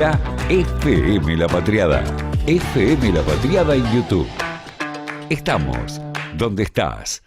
FM La Patriada. FM La Patriada en YouTube. Estamos donde estás.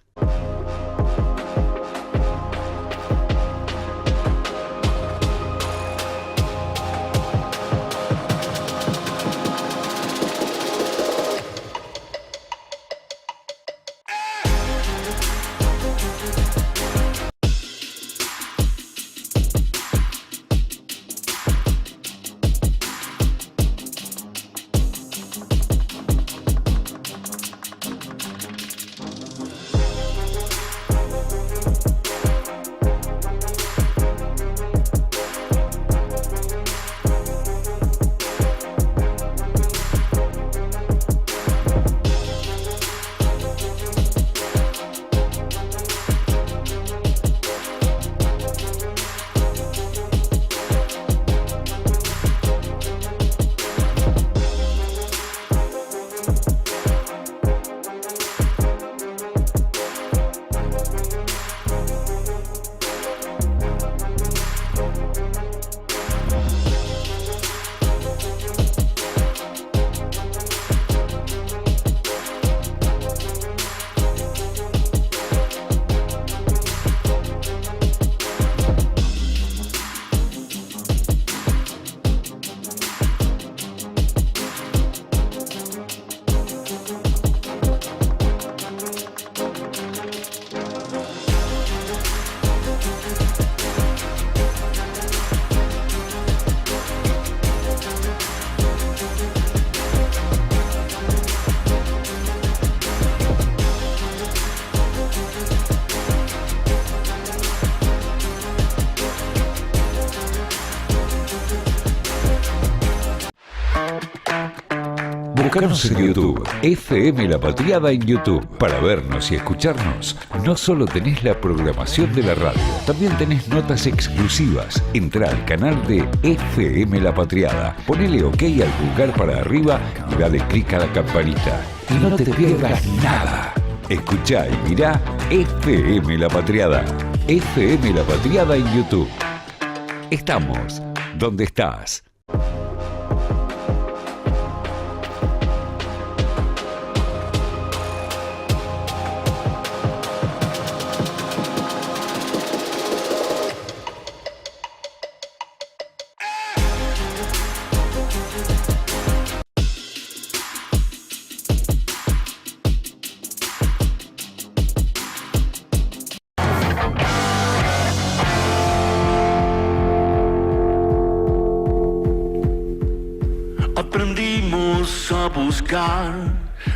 Buscanos en YouTube, FM La Patriada en YouTube. Para vernos y escucharnos, no solo tenés la programación de la radio, también tenés notas exclusivas. Entrá al canal de FM La Patriada, ponele OK al pulgar para arriba y dale clic a la campanita. Y no te pierdas nada. Escuchá y mirá FM La Patriada. FM La Patriada en YouTube. Estamos donde estás.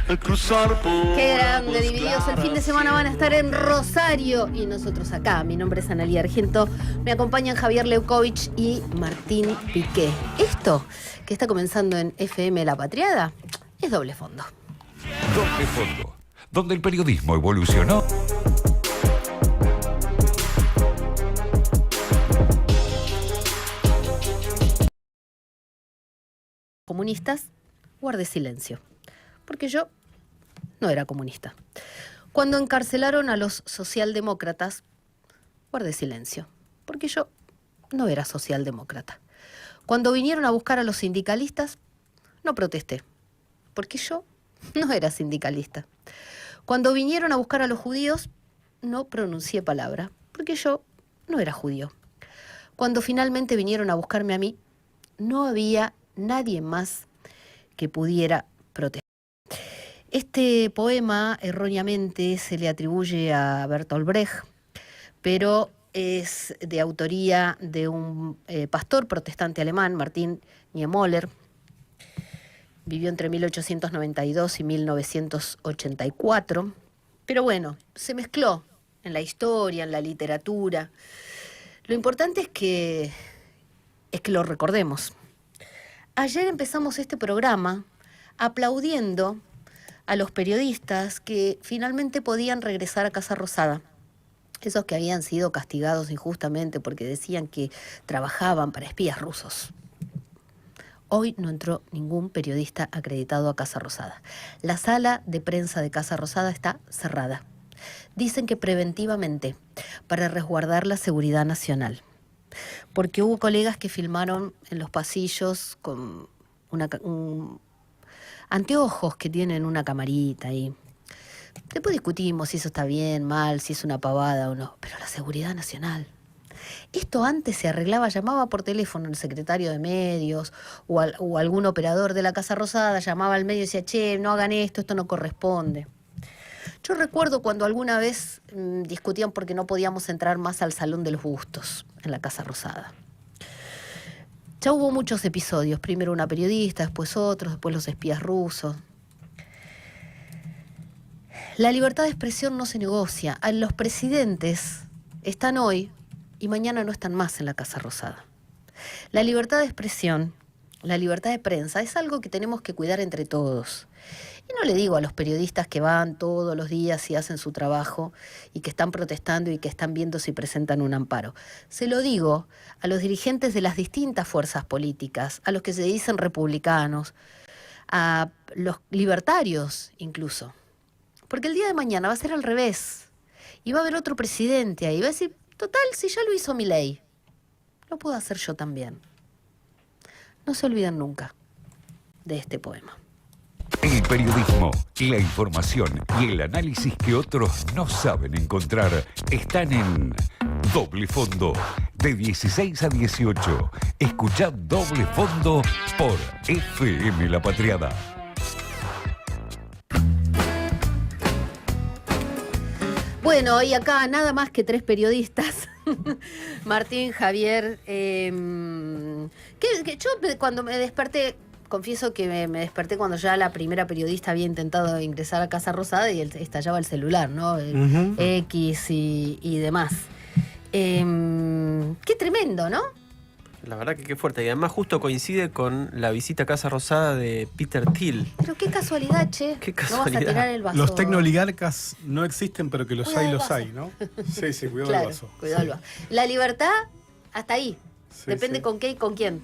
Al cruzar por qué grande, Divididos. El fin de semana van a estar en Rosario y nosotros acá. Mi nombre es Analía Argento. Me acompañan Javier Leucovich y Martín Piqué. Esto que está comenzando en FM La Patriada es Doble Fondo. Doble Fondo, donde el periodismo evolucionó. Comunistas, guardé silencio, porque yo no era comunista. Cuando encarcelaron a los socialdemócratas, guardé silencio, porque yo no era socialdemócrata. Cuando vinieron a buscar a los sindicalistas, no protesté, porque yo no era sindicalista. Cuando vinieron a buscar a los judíos, no pronuncié palabra, porque yo no era judío. Cuando finalmente vinieron a buscarme a mí, no había nadie más que pudiera protestar. Este poema erróneamente se le atribuye a Bertolt Brecht, pero es de autoría de un pastor protestante alemán, Martin Niemöller. Vivió entre 1892 y 1984, pero bueno, se mezcló en la historia, en la literatura. Lo importante es que lo recordemos. Ayer empezamos este programa aplaudiendo a los periodistas que finalmente podían regresar a Casa Rosada. Esos que habían sido castigados injustamente porque decían que trabajaban para espías rusos. Hoy no entró ningún periodista acreditado a Casa Rosada. La sala de prensa de Casa Rosada está cerrada. Dicen que preventivamente, para resguardar la seguridad nacional. porque hubo colegas que filmaron en los pasillos con anteojos que tienen una camarita ahí. Después discutimos si eso está bien, mal, si es una pavada o no, pero la seguridad nacional. Esto antes se arreglaba, llamaba por teléfono el secretario de medios o algún operador de la Casa Rosada, llamaba al medio y decía, che, no hagan esto no corresponde. Yo recuerdo cuando alguna vez discutían porque no podíamos entrar más al Salón de los Bustos en la Casa Rosada. Ya hubo muchos episodios, primero una periodista, después otros, después los espías rusos. La libertad de expresión no se negocia. Los presidentes están hoy y mañana no están más en la Casa Rosada. La libertad de expresión, la libertad de prensa es algo que tenemos que cuidar entre todos. Y no le digo a los periodistas que van todos los días y hacen su trabajo y que están protestando y que están viendo si presentan un amparo. Se lo digo a los dirigentes de las distintas fuerzas políticas, a los que se dicen republicanos, a los libertarios incluso. Porque el día de mañana va a ser al revés. Y va a haber otro presidente ahí. Va a decir, total, si ya lo hizo Milei, lo puedo hacer yo también. No se olviden nunca de este poema. El periodismo, la información y el análisis que otros no saben encontrar están en Doble Fondo, de 16 a 18. Escuchad Doble Fondo por FM La Patriada. Bueno, y acá nada más que 3 periodistas. Martín, Javier, que yo cuando me desperté, confieso que me desperté cuando ya la primera periodista había intentado ingresar a Casa Rosada y estallaba el celular, ¿no? El X y demás. Qué tremendo, ¿no? La verdad que qué fuerte. Y además justo coincide con la visita a Casa Rosada de Peter Thiel. Pero qué casualidad, che. Qué casualidad. No vas a tirar el vaso. Los tecnooligarcas no existen, pero que los Cuidado hay, el vaso. ¿no? Sí, cuidado Claro, el vaso. cuidado el vaso. La libertad, hasta ahí. Sí, Depende sí. con qué y con quién.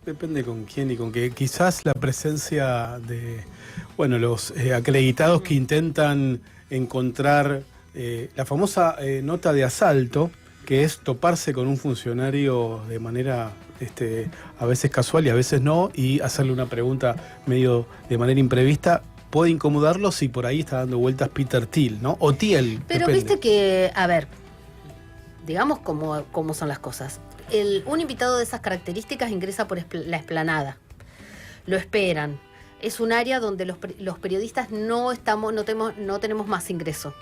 Depende con quién y con qué. Quizás la presencia de, los acreditados que intentan encontrar la famosa nota de asalto, que es toparse con un funcionario de manera a veces casual y a veces no, y hacerle una pregunta medio de manera imprevista, puede incomodarlo si por ahí está dando vueltas Peter Thiel, ¿no? O Thiel. Pero depende. viste que, a ver, digamos cómo son las cosas. Un invitado de esas características ingresa por la explanada. Lo esperan. Es un área donde los periodistas no tenemos más ingreso.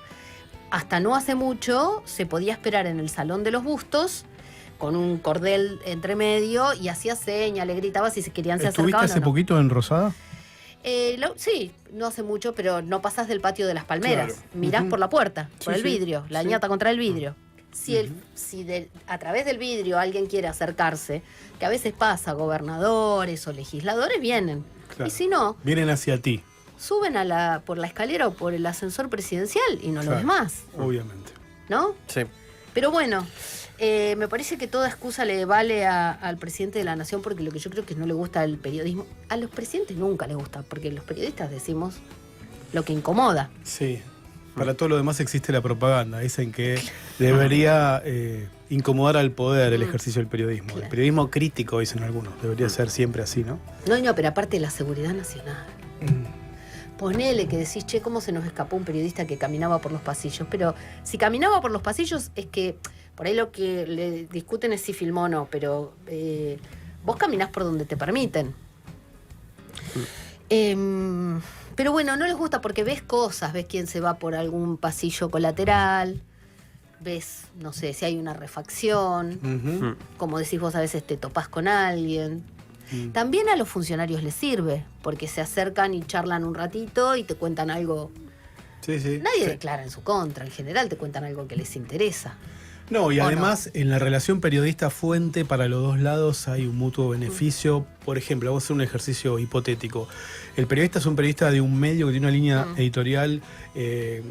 Hasta no hace mucho se podía esperar en el Salón de los Bustos con un cordel entre medio y hacía señas, le gritaba si se querían se acercaban. ¿Estuviste hace poquito en Rosada? Sí, no hace mucho, pero no pasás del patio de las palmeras. Claro. Mirás por la puerta, por Sí, el vidrio, la sí. ñata contra el vidrio. Si a través del vidrio alguien quiere acercarse, que a veces pasa, gobernadores o legisladores vienen. Claro. Y si no, Vienen hacia ti. suben por la escalera o por el ascensor presidencial y no lo Claro. ves más, Obviamente. ¿no? Sí. Pero bueno, me parece que toda excusa le vale al presidente de la Nación, porque lo que yo creo que no le gusta el periodismo, a los presidentes nunca les gusta, porque los periodistas decimos lo que incomoda. Sí. Para todo lo demás existe la propaganda. Dicen que debería incomodar al poder el ejercicio del periodismo. Claro. El periodismo crítico, dicen algunos. Debería ser siempre así, ¿no? No, pero aparte de la seguridad nacional. Ponele que decís, che, ¿cómo se nos escapó un periodista que caminaba por los pasillos? Pero si caminaba por los pasillos es que por ahí lo que le discuten es si filmó o no, pero vos caminás por donde te permiten. Pero bueno, no les gusta porque ves cosas, ves quién se va por algún pasillo colateral, ves, no sé, si hay una refacción, Ujú. como decís vos, a veces te topás con alguien. También a los funcionarios les sirve, porque se acercan y charlan un ratito y te cuentan algo. Sí, sí. Nadie Sí. declara en su contra, en general te cuentan algo que les interesa. No, y ¿O además en la relación periodista-fuente para los dos lados hay un mutuo beneficio. Por ejemplo, vamos a hacer un ejercicio hipotético. El periodista es un periodista de un medio que tiene una línea editorial, que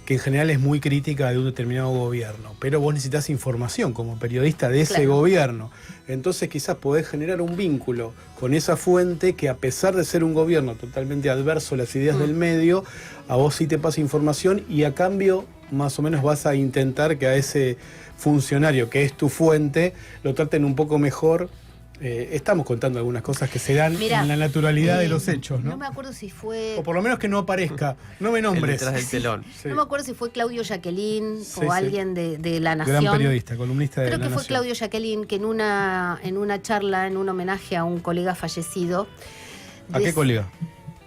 en general es muy crítica de un determinado gobierno. Pero vos necesitas información como periodista de ese Claro. gobierno. Entonces quizás podés generar un vínculo con esa fuente que, a pesar de ser un gobierno totalmente adverso a las ideas del medio, a vos sí te pasa información y a cambio más o menos vas a intentar que a ese funcionario que es tu fuente lo traten un poco mejor. Estamos contando algunas cosas que se dan Mirá, en la naturalidad de los hechos, ¿no? No me acuerdo si fue... O por lo menos que no aparezca, no me nombres. Detrás del telón. Sí. No me acuerdo si fue Claudio Jacqueline Sí, o sí. alguien de La Nación. Gran periodista, columnista de Creo La que fue Nación. Claudio Jacqueline que en una charla, en un homenaje a un colega fallecido... ¿A qué colega?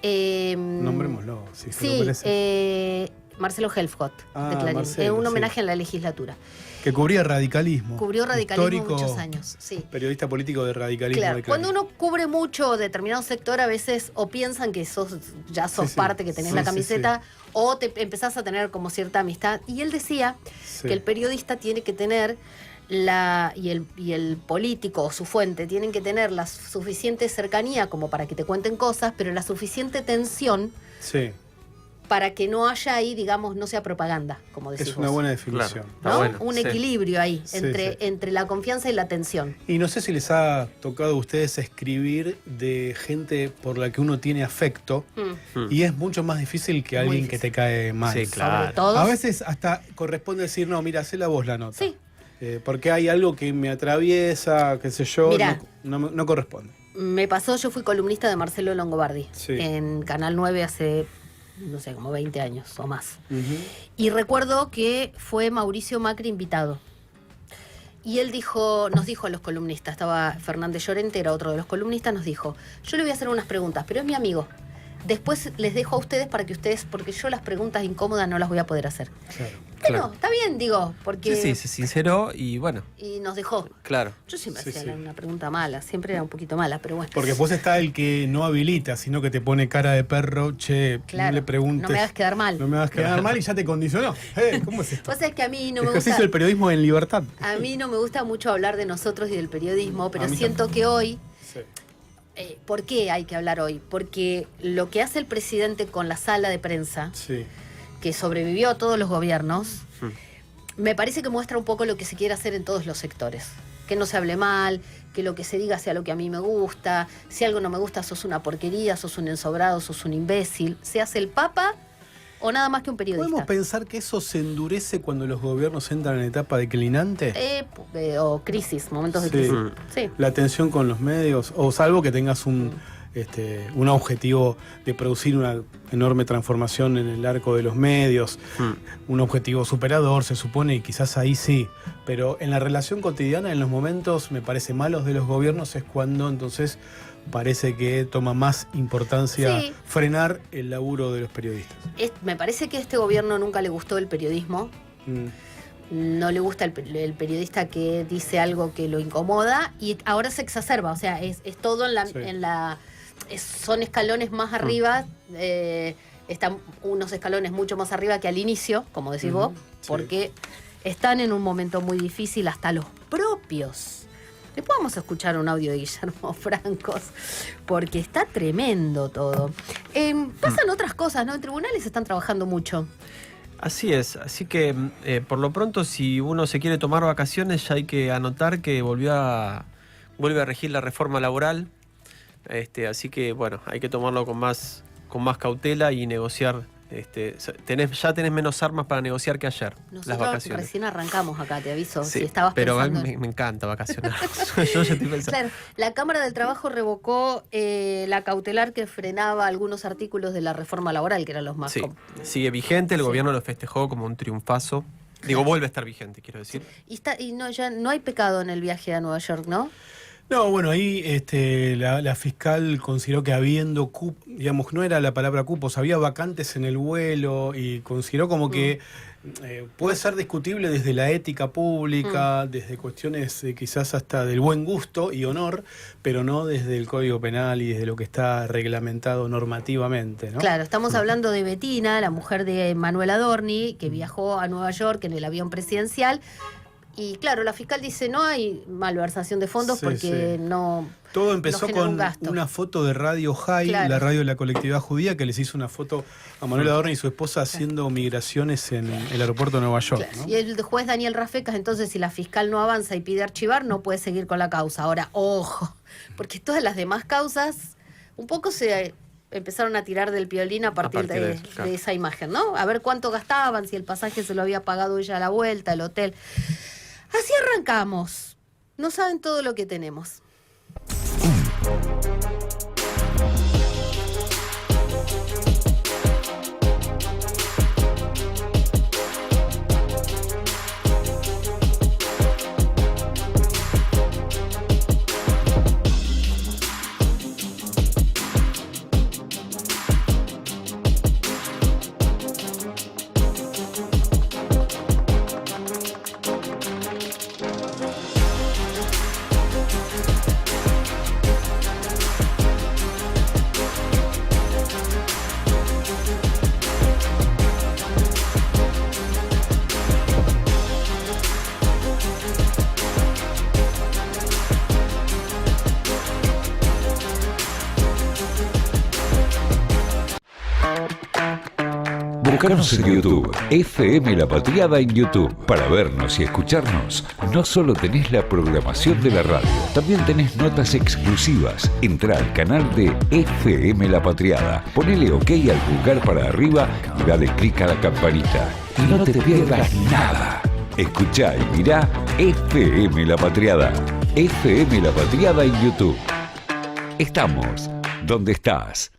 Nombrémoslo. Nombrémoslo, si se lo Sí, merece. Marcelo Helfgott, Ah, de Clarín. Marcelo, Un sí. homenaje en la legislatura. Que cubría radicalismo. Cubrió radicalismo Histórico, muchos años, sí. Periodista político de radicalismo. Claro, de Clarín. cuando uno cubre mucho determinado sector, a veces o piensan que ya sos Sí, sí. parte, que tenés Sí, la sí, camiseta, o te empezás a tener como cierta amistad. Y él decía Sí. que el periodista tiene que tener y el político o su fuente tienen que tener la suficiente cercanía como para que te cuenten cosas, pero la suficiente tensión Sí, para que no haya ahí, digamos, no sea propaganda, como decís es una vos. buena definición. Claro. Está ¿No? bueno, Un sí. equilibrio ahí Sí, entre, sí. entre la confianza y la tensión. Y no sé si les ha tocado a ustedes escribir de gente por la que uno tiene afecto, y es mucho más difícil que Muy alguien difícil. que te cae mal. Sí, claro. Sobre todo. A veces hasta corresponde decir, no, mira, hacela vos la nota. Sí. Porque hay algo que me atraviesa, qué sé yo, Mirá. no corresponde. Me pasó, yo fui columnista de Marcelo Longobardi Sí. en Canal 9 hace, no sé, como 20 años o más. Ujú. Y recuerdo que fue Mauricio Macri invitado. Y él nos dijo a los columnistas, estaba Fernández Llorente, era otro de los columnistas, nos dijo, yo le voy a hacer unas preguntas, pero es mi amigo. Después les dejo a ustedes porque yo las preguntas incómodas no las voy a poder hacer. Claro. Bueno, Claro. está bien, digo, porque... Sí, se sinceró y bueno, Y nos dejó. claro. Yo siempre Sí, hacía sí. una pregunta mala, siempre era un poquito mala, pero bueno. Porque después está el que no habilita, sino que te pone cara de perro, che, Claro, no le preguntes. no me hagas quedar mal. No me hagas quedar mal y ya te condicionó. ¿Cómo es esto? Vos sabés que a mí no me Ejercicio gusta... del periodismo en libertad. A mí no me gusta mucho hablar de nosotros y del periodismo, pero A mí siento que hoy... Sí. ¿Por qué hay que hablar hoy? Porque lo que hace el presidente con la sala de prensa, Sí. que sobrevivió a todos los gobiernos, Mm. me parece que muestra un poco lo que se quiere hacer en todos los sectores. Que no se hable mal, que lo que se diga sea lo que a mí me gusta. Si algo no me gusta, sos una porquería, sos un ensobrado, sos un imbécil. ¿Se hace el papa o nada más que un periodista? ¿Podemos pensar que eso se endurece cuando los gobiernos entran en etapa declinante? O crisis, momentos de Sí. crisis. Mm. Sí. La tensión con los medios, o salvo que tengas un objetivo de producir una enorme transformación en el arco de los medios, un objetivo superador, se supone, y quizás ahí sí. Pero en la relación cotidiana, en los momentos, me parece, malos de los gobiernos, es cuando entonces parece que toma más importancia Sí. frenar el laburo de los periodistas. Me parece que a este gobierno nunca le gustó el periodismo. Mm. No le gusta el periodista que dice algo que lo incomoda y ahora se exacerba, o sea, es todo Sí. son escalones más arriba, están unos escalones mucho más arriba que al inicio, como decís vos, sí. porque están en un momento muy difícil hasta los propios. Después vamos a escuchar un audio de Guillermo Francos, porque está tremendo todo. Pasan otras cosas, ¿no? En tribunales están trabajando mucho. Así es, así que por lo pronto si uno se quiere tomar vacaciones ya hay que anotar que vuelve a regir la reforma laboral, así que bueno, hay que tomarlo con más cautela y negociar, ya tenés menos armas para negociar que ayer, las Nosotros vacaciones. recién arrancamos acá, te aviso, Sí, si estabas pero a pensando mí en... me encanta vacacionar. Yo ya estoy pensando. Claro, la Cámara del Trabajo revocó la cautelar que frenaba algunos artículos de la reforma laboral, que eran los más... Sí, sigue vigente, el Sí. gobierno lo festejó como un triunfazo. Digo, vuelve a estar vigente, quiero decir. Y no, ya no hay pecado en el viaje a Nueva York, ¿no? No, bueno, ahí la fiscal consideró que habiendo digamos, no era la palabra cupos, había vacantes en el vuelo y consideró como que puede ser discutible desde la ética pública, desde cuestiones quizás hasta del buen gusto y honor, pero no desde el Código Penal y desde lo que está reglamentado normativamente, ¿no? Claro, estamos hablando de Bettina, la mujer de Manuel Adorni, que viajó a Nueva York en el avión presidencial. Y claro, la fiscal dice no hay malversación de fondos Sí, porque sí. no... Todo empezó no genera un con gasto. una foto de Radio High, Claro. la radio de la colectividad judía, que les hizo una foto a Manuel Adorni y su esposa haciendo migraciones en el aeropuerto de Nueva York, Claro. ¿no? Y el juez Daniel Rafecas, entonces, si la fiscal no avanza y pide archivar, no puede seguir con la causa. Ahora, ojo, porque todas las demás causas un poco se empezaron a tirar del violín a partir de eso, claro. de esa imagen, ¿no? A ver cuánto gastaban, si el pasaje se lo había pagado ella a la vuelta, el hotel. Así arrancamos. No saben todo lo que tenemos. Búscanos en YouTube, FM La Patriada en YouTube. Para vernos y escucharnos, no solo tenés la programación de la radio, también tenés notas exclusivas. Entrá al canal de FM La Patriada, ponele OK al pulgar para arriba y dale clic a la campanita. Y no te pierdas nada. Escuchá y mirá FM La Patriada. FM La Patriada en YouTube. Estamos donde estás.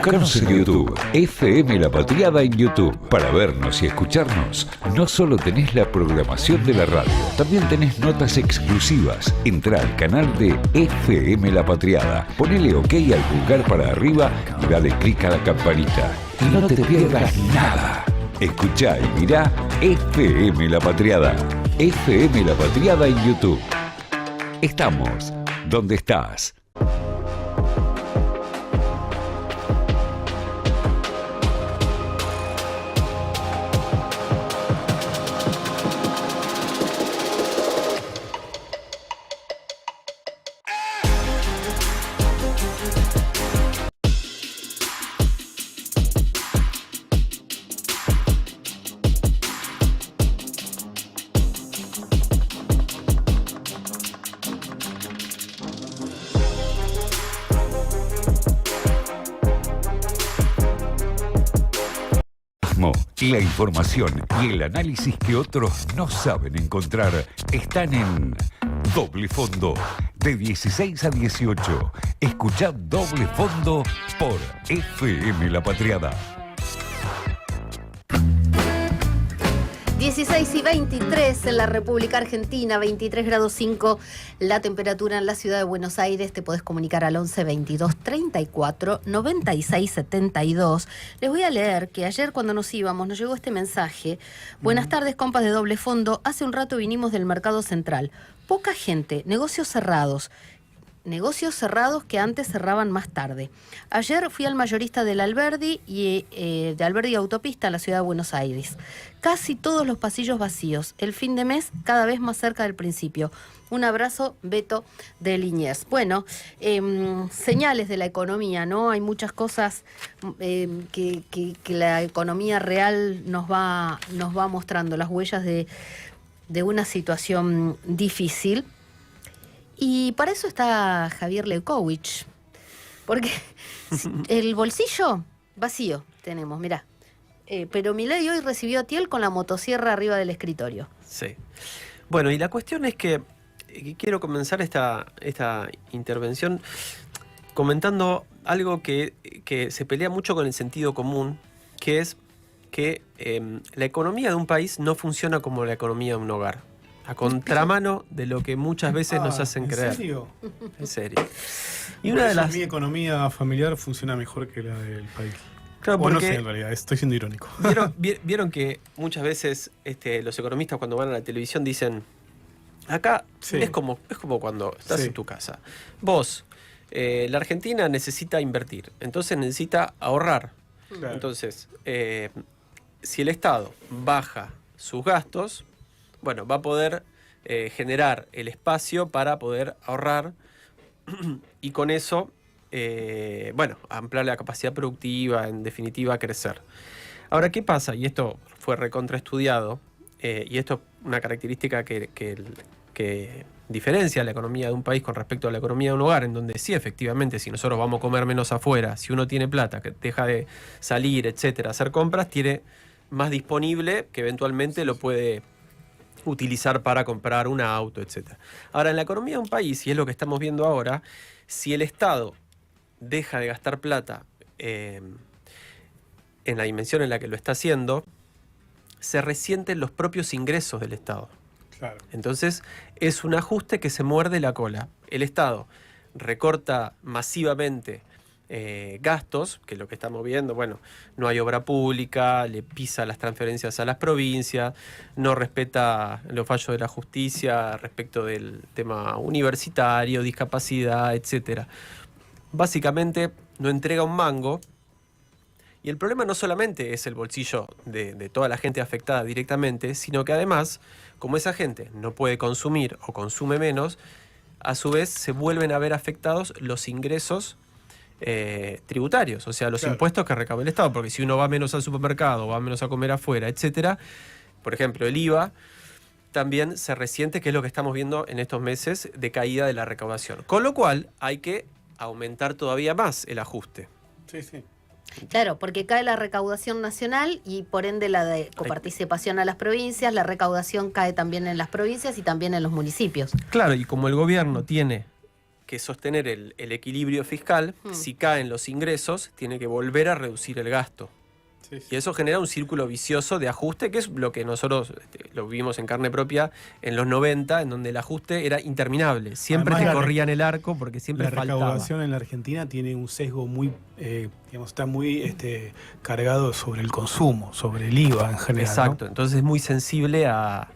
Búscanos en YouTube, FM La Patriada en YouTube. Para vernos y escucharnos, no solo tenés la programación de la radio, también tenés notas exclusivas. Entrá al canal de FM La Patriada, ponele OK al pulgar para arriba y dale clic a la campanita. Y no te pierdas nada. Escuchá y mirá FM La Patriada. FM La Patriada en YouTube. Estamos donde estás. La información y el análisis que otros no saben encontrar están en Doble Fondo, de 16 a 18. Escuchá Doble Fondo por FM La Patriada. 16:23 en la República Argentina, 23 grados 5 la temperatura en la ciudad de Buenos Aires. Te podés comunicar al 11 22 34 96 72. Les voy a leer que ayer cuando nos íbamos nos llegó este mensaje. Buenas tardes, compas de Doble Fondo. Hace un rato vinimos del Mercado Central. Poca gente, negocios cerrados. Negocios cerrados que antes cerraban más tarde. Ayer fui al mayorista del Alberdi y de Alberdi Autopista en la ciudad de Buenos Aires. Casi todos los pasillos vacíos. El fin de mes cada vez más cerca del principio. Un abrazo, Beto de Liniers. Bueno, señales de la economía, ¿no? Hay muchas cosas que la economía real nos va mostrando, las huellas de una situación difícil. Y para eso está Javier Leucovich, porque el bolsillo vacío tenemos, mirá. Pero Milei hoy recibió a Thiel con la motosierra arriba del escritorio. Sí. Bueno, y la cuestión es que quiero comenzar esta intervención comentando algo que se pelea mucho con el sentido común, que es que la economía de un país no funciona como la economía de un hogar. A contramano de lo que muchas veces nos hacen creer. ¿En serio? En serio. Y una de las... Mi economía familiar funciona mejor que la del país. Claro, Bueno, no porque sé, en realidad, estoy siendo irónico. ¿Vieron que muchas veces los economistas cuando van a la televisión dicen, acá Sí. es como cuando estás Sí. en tu casa. Vos, la Argentina necesita invertir, entonces necesita ahorrar. Claro. Entonces, si el Estado baja sus gastos, bueno, va a poder generar el espacio para poder ahorrar y con eso, ampliar la capacidad productiva, en definitiva, crecer. Ahora, ¿qué pasa? Y esto fue recontraestudiado, y esto es una característica que diferencia la economía de un país con respecto a la economía de un hogar, en donde sí, efectivamente, si nosotros vamos a comer menos afuera, si uno tiene plata, que deja de salir, etcétera, hacer compras, tiene más disponible que eventualmente lo puede utilizar para comprar un auto, etc. Ahora, en la economía de un país, y es lo que estamos viendo ahora, si el Estado deja de gastar plata en la dimensión en la que lo está haciendo, se resienten los propios ingresos del Estado. Claro. Entonces, es un ajuste que se muerde la cola. El Estado recorta masivamente gastos, que es lo que estamos viendo, bueno, no hay obra pública, le pisa las transferencias a las provincias, no respeta los fallos de la justicia respecto del tema universitario, discapacidad, etcétera. Básicamente no entrega un mango, y el problema no solamente es el bolsillo de toda la gente afectada directamente, sino que además, como esa gente no puede consumir o consume menos, a su vez se vuelven a ver afectados los ingresos tributarios, o sea, los Claro. impuestos que recauda el Estado, porque si uno va menos al supermercado, va menos a comer afuera, etcétera, por ejemplo, el IVA también se resiente, que es lo que estamos viendo en estos meses de caída de la recaudación. Con lo cual, hay que aumentar todavía más el ajuste. Sí, sí. Claro, porque cae la recaudación nacional y por ende la de coparticipación a las provincias, la recaudación cae también en las provincias y también en los municipios. Claro, y como el gobierno tiene que sostener el equilibrio fiscal, si caen los ingresos, tiene que volver a reducir el gasto. Sí, sí. Y eso genera un círculo vicioso de ajuste, que es lo que nosotros lo vivimos en carne propia en los 90, en donde el ajuste era interminable. Siempre Además, te la corrían el arco porque siempre La faltaba. recaudación en la Argentina tiene un sesgo muy, está muy cargado sobre el consumo, sobre el IVA en general. Exacto, entonces es muy sensible A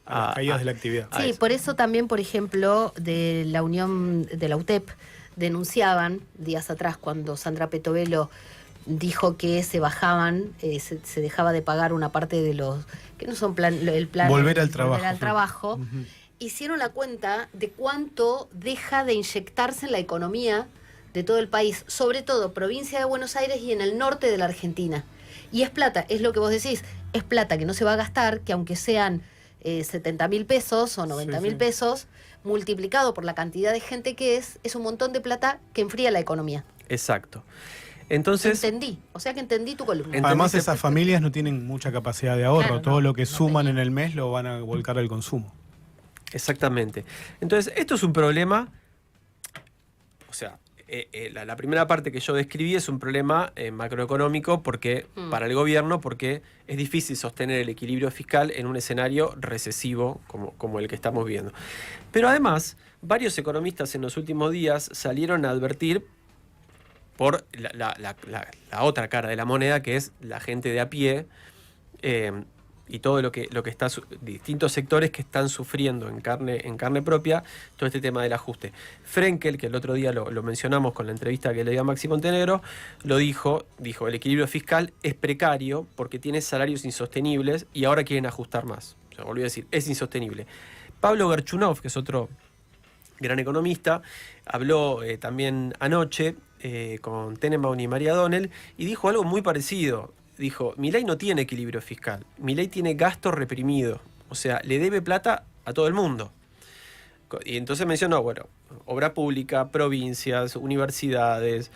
las caídas de la actividad. Sí, por eso también, por ejemplo, de la Unión de la UTEP denunciaban días atrás cuando Sandra Petovelo dijo que se bajaban, se dejaba de pagar una parte de los que no son el plan Volver al trabajo. Volver al trabajo. Ujú. Hicieron la cuenta de cuánto deja de inyectarse en la economía de todo el país, sobre todo provincia de Buenos Aires y en el norte de la Argentina. Y es plata, es lo que vos decís, es plata que no se va a gastar, que aunque sean 70.000 pesos o 90.000 sí. pesos, multiplicado por la cantidad de gente que es un montón de plata que enfría la economía. Exacto. Entonces, Entendí, o sea que entendí tu columna. Además, ¿entendiste? esas familias no tienen mucha capacidad de ahorro. Claro, Todo no, lo que no suman tenían. en el mes lo van a volcar al consumo. exactamente. Entonces, esto es un problema, o sea, la primera parte que yo describí es un problema macroeconómico porque para el gobierno, porque es difícil sostener el equilibrio fiscal en un escenario recesivo como el que estamos viendo. Pero además, varios economistas en los últimos días salieron a advertir por la otra cara de la moneda, que es la gente de a pie, y todo lo que está, distintos sectores que están sufriendo en carne propia todo este tema del ajuste. Frenkel, que el otro día lo mencionamos con la entrevista que le dio a Maxi Montenegro, lo dijo, el equilibrio fiscal es precario porque tiene salarios insostenibles y ahora quieren ajustar más. O sea, volví a decir, es insostenible. Pablo Gerchunov, que es otro gran economista, habló también anoche con Tenenbaum y María Donnell y dijo algo muy parecido. Dijo, Milei no tiene equilibrio fiscal, Milei tiene gasto reprimido, o sea, le debe plata a todo el mundo. Y entonces mencionó, bueno, obra pública, provincias, universidades,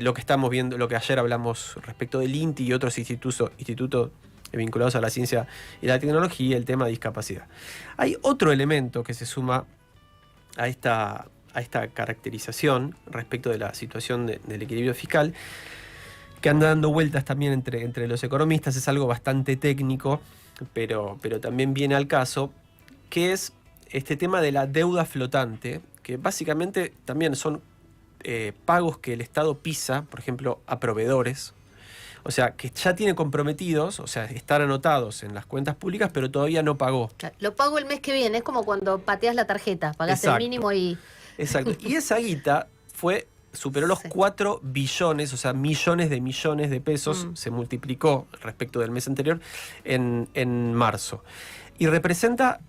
lo que estamos viendo, lo que ayer hablamos respecto del INTI y otros institutos vinculados a la ciencia y la tecnología, el tema de discapacidad. Hay otro elemento que se suma a esta caracterización respecto de la situación del equilibrio fiscal, que anda dando vueltas también entre los economistas, es algo bastante técnico, pero también viene al caso, que es este tema de la deuda flotante, que básicamente también son pagos que el Estado pisa, por ejemplo, a proveedores, o sea, que ya tiene comprometidos, o sea, están anotados en las cuentas públicas, pero todavía no pagó. Lo pago el mes que viene, es como cuando pateas la tarjeta, pagás el mínimo y... Exacto, y esa guita superó los 4 billones, o sea, millones de pesos, se multiplicó respecto del mes anterior en marzo. Y representa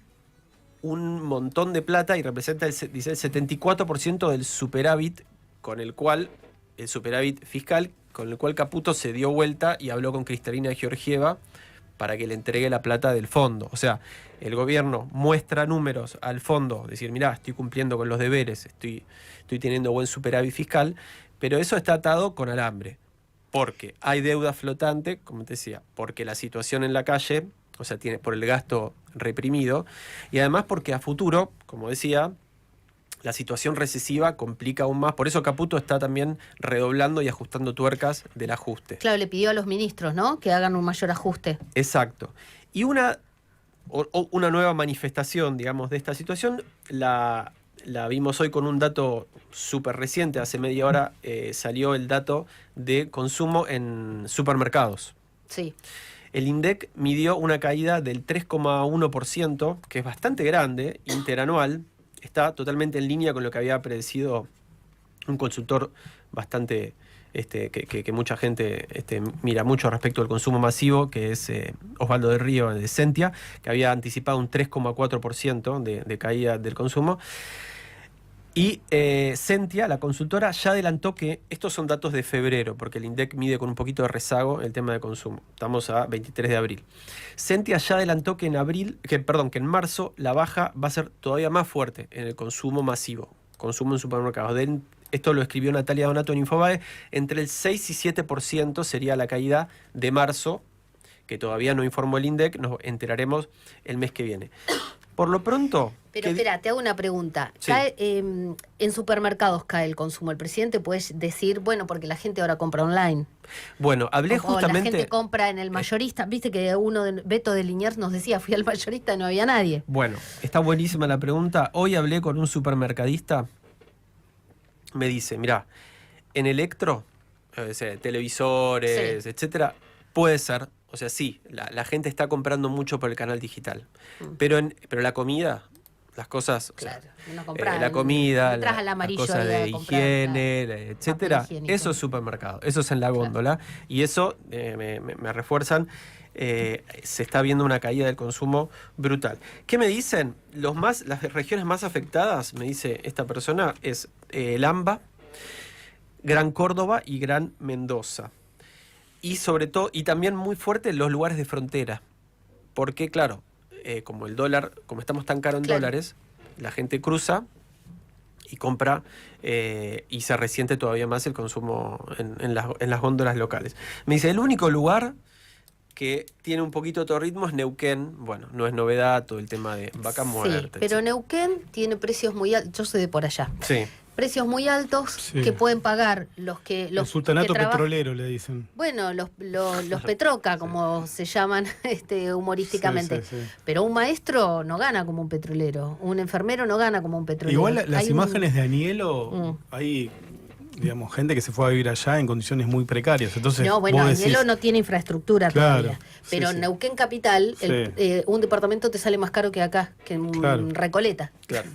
un montón de plata y representa, dice, el 74% del superávit el superávit fiscal, con el cual Caputo se dio vuelta y habló con Cristalina Georgieva para que le entregue la plata del fondo. O sea, el gobierno muestra números al fondo, decir, mirá, estoy cumpliendo con los deberes, estoy teniendo buen superávit fiscal, pero eso está atado con alambre, porque hay deuda flotante, como te decía, porque la situación en la calle, o sea, por el gasto reprimido, y además porque a futuro, como decía, la situación recesiva complica aún más. Por eso Caputo está también redoblando y ajustando tuercas del ajuste. Claro, le pidió a los ministros, ¿no?, que hagan un mayor ajuste. Exacto. Y una nueva manifestación, digamos, de esta situación la vimos hoy con un dato súper reciente. Hace media hora salió el dato de consumo en supermercados. Sí. El INDEC midió una caída del 3,1%, que es bastante grande, interanual. Está totalmente en línea con lo que había predecido un consultor bastante que mucha gente mira mucho respecto al consumo masivo, que es Osvaldo del Río de Sentia, que había anticipado un 3,4% de caída del consumo. Y Sentia, la consultora, ya adelantó que estos son datos de febrero, porque el INDEC mide con un poquito de rezago el tema de consumo. Estamos a 23 de abril. Sentia ya adelantó que en marzo la baja va a ser todavía más fuerte en el consumo masivo, consumo en supermercados. Esto lo escribió Natalia Donato en Infobae. Entre el 6 y 7% sería la caída de marzo, que todavía no informó el INDEC, nos enteraremos el mes que viene. Por lo pronto... Pero espera, te hago una pregunta. Sí. En supermercados cae el consumo. El presidente puede decir, bueno, porque la gente ahora compra online. Bueno, hablé justamente... O la gente compra en el mayorista. Viste que Beto de Liniers nos decía, fui al mayorista y no había nadie. Bueno, está buenísima la pregunta. Hoy hablé con un supermercadista. Me dice, mirá, en electro, televisores, sí, etcétera, puede ser... O sea, sí, la gente está comprando mucho por el canal digital. Pero la comida, las cosas, claro, la comida, las cosas de higiene, claro, etcétera, eso es supermercado, eso es en la góndola. Claro. Y eso, me refuerzan, se está viendo una caída del consumo brutal. ¿Qué me dicen? Las regiones más afectadas, me dice esta persona, es el AMBA, Gran Córdoba y Gran Mendoza. Y sobre todo, y también muy fuerte los lugares de frontera. Porque, claro, como el dólar, como estamos tan caros en dólares, la gente cruza y compra y se resiente todavía más el consumo en las góndolas locales. Me dice, el único lugar que tiene un poquito otro ritmo es Neuquén. Bueno, no es novedad todo el tema de vaca muerta. Sí, pero Neuquén tiene precios muy altos. Yo soy de por allá. Sí. Precios muy altos Sí. que pueden pagar los El sultanato que trabajan. petrolero, le dicen. Bueno, los Petroca, como se llaman humorísticamente. Sí, sí, sí. Pero un maestro no gana como un petrolero, un enfermero no gana como un petrolero. Igual las Hay imágenes de Anielo, hay, digamos, gente que se fue a vivir allá en condiciones muy precarias. Entonces, No, bueno, vos decís, Añelo no tiene infraestructura Claro, todavía. sí, Pero sí. en Neuquén Capital, Sí. un departamento te sale más caro que acá, que en Claro. Recoleta. Claro.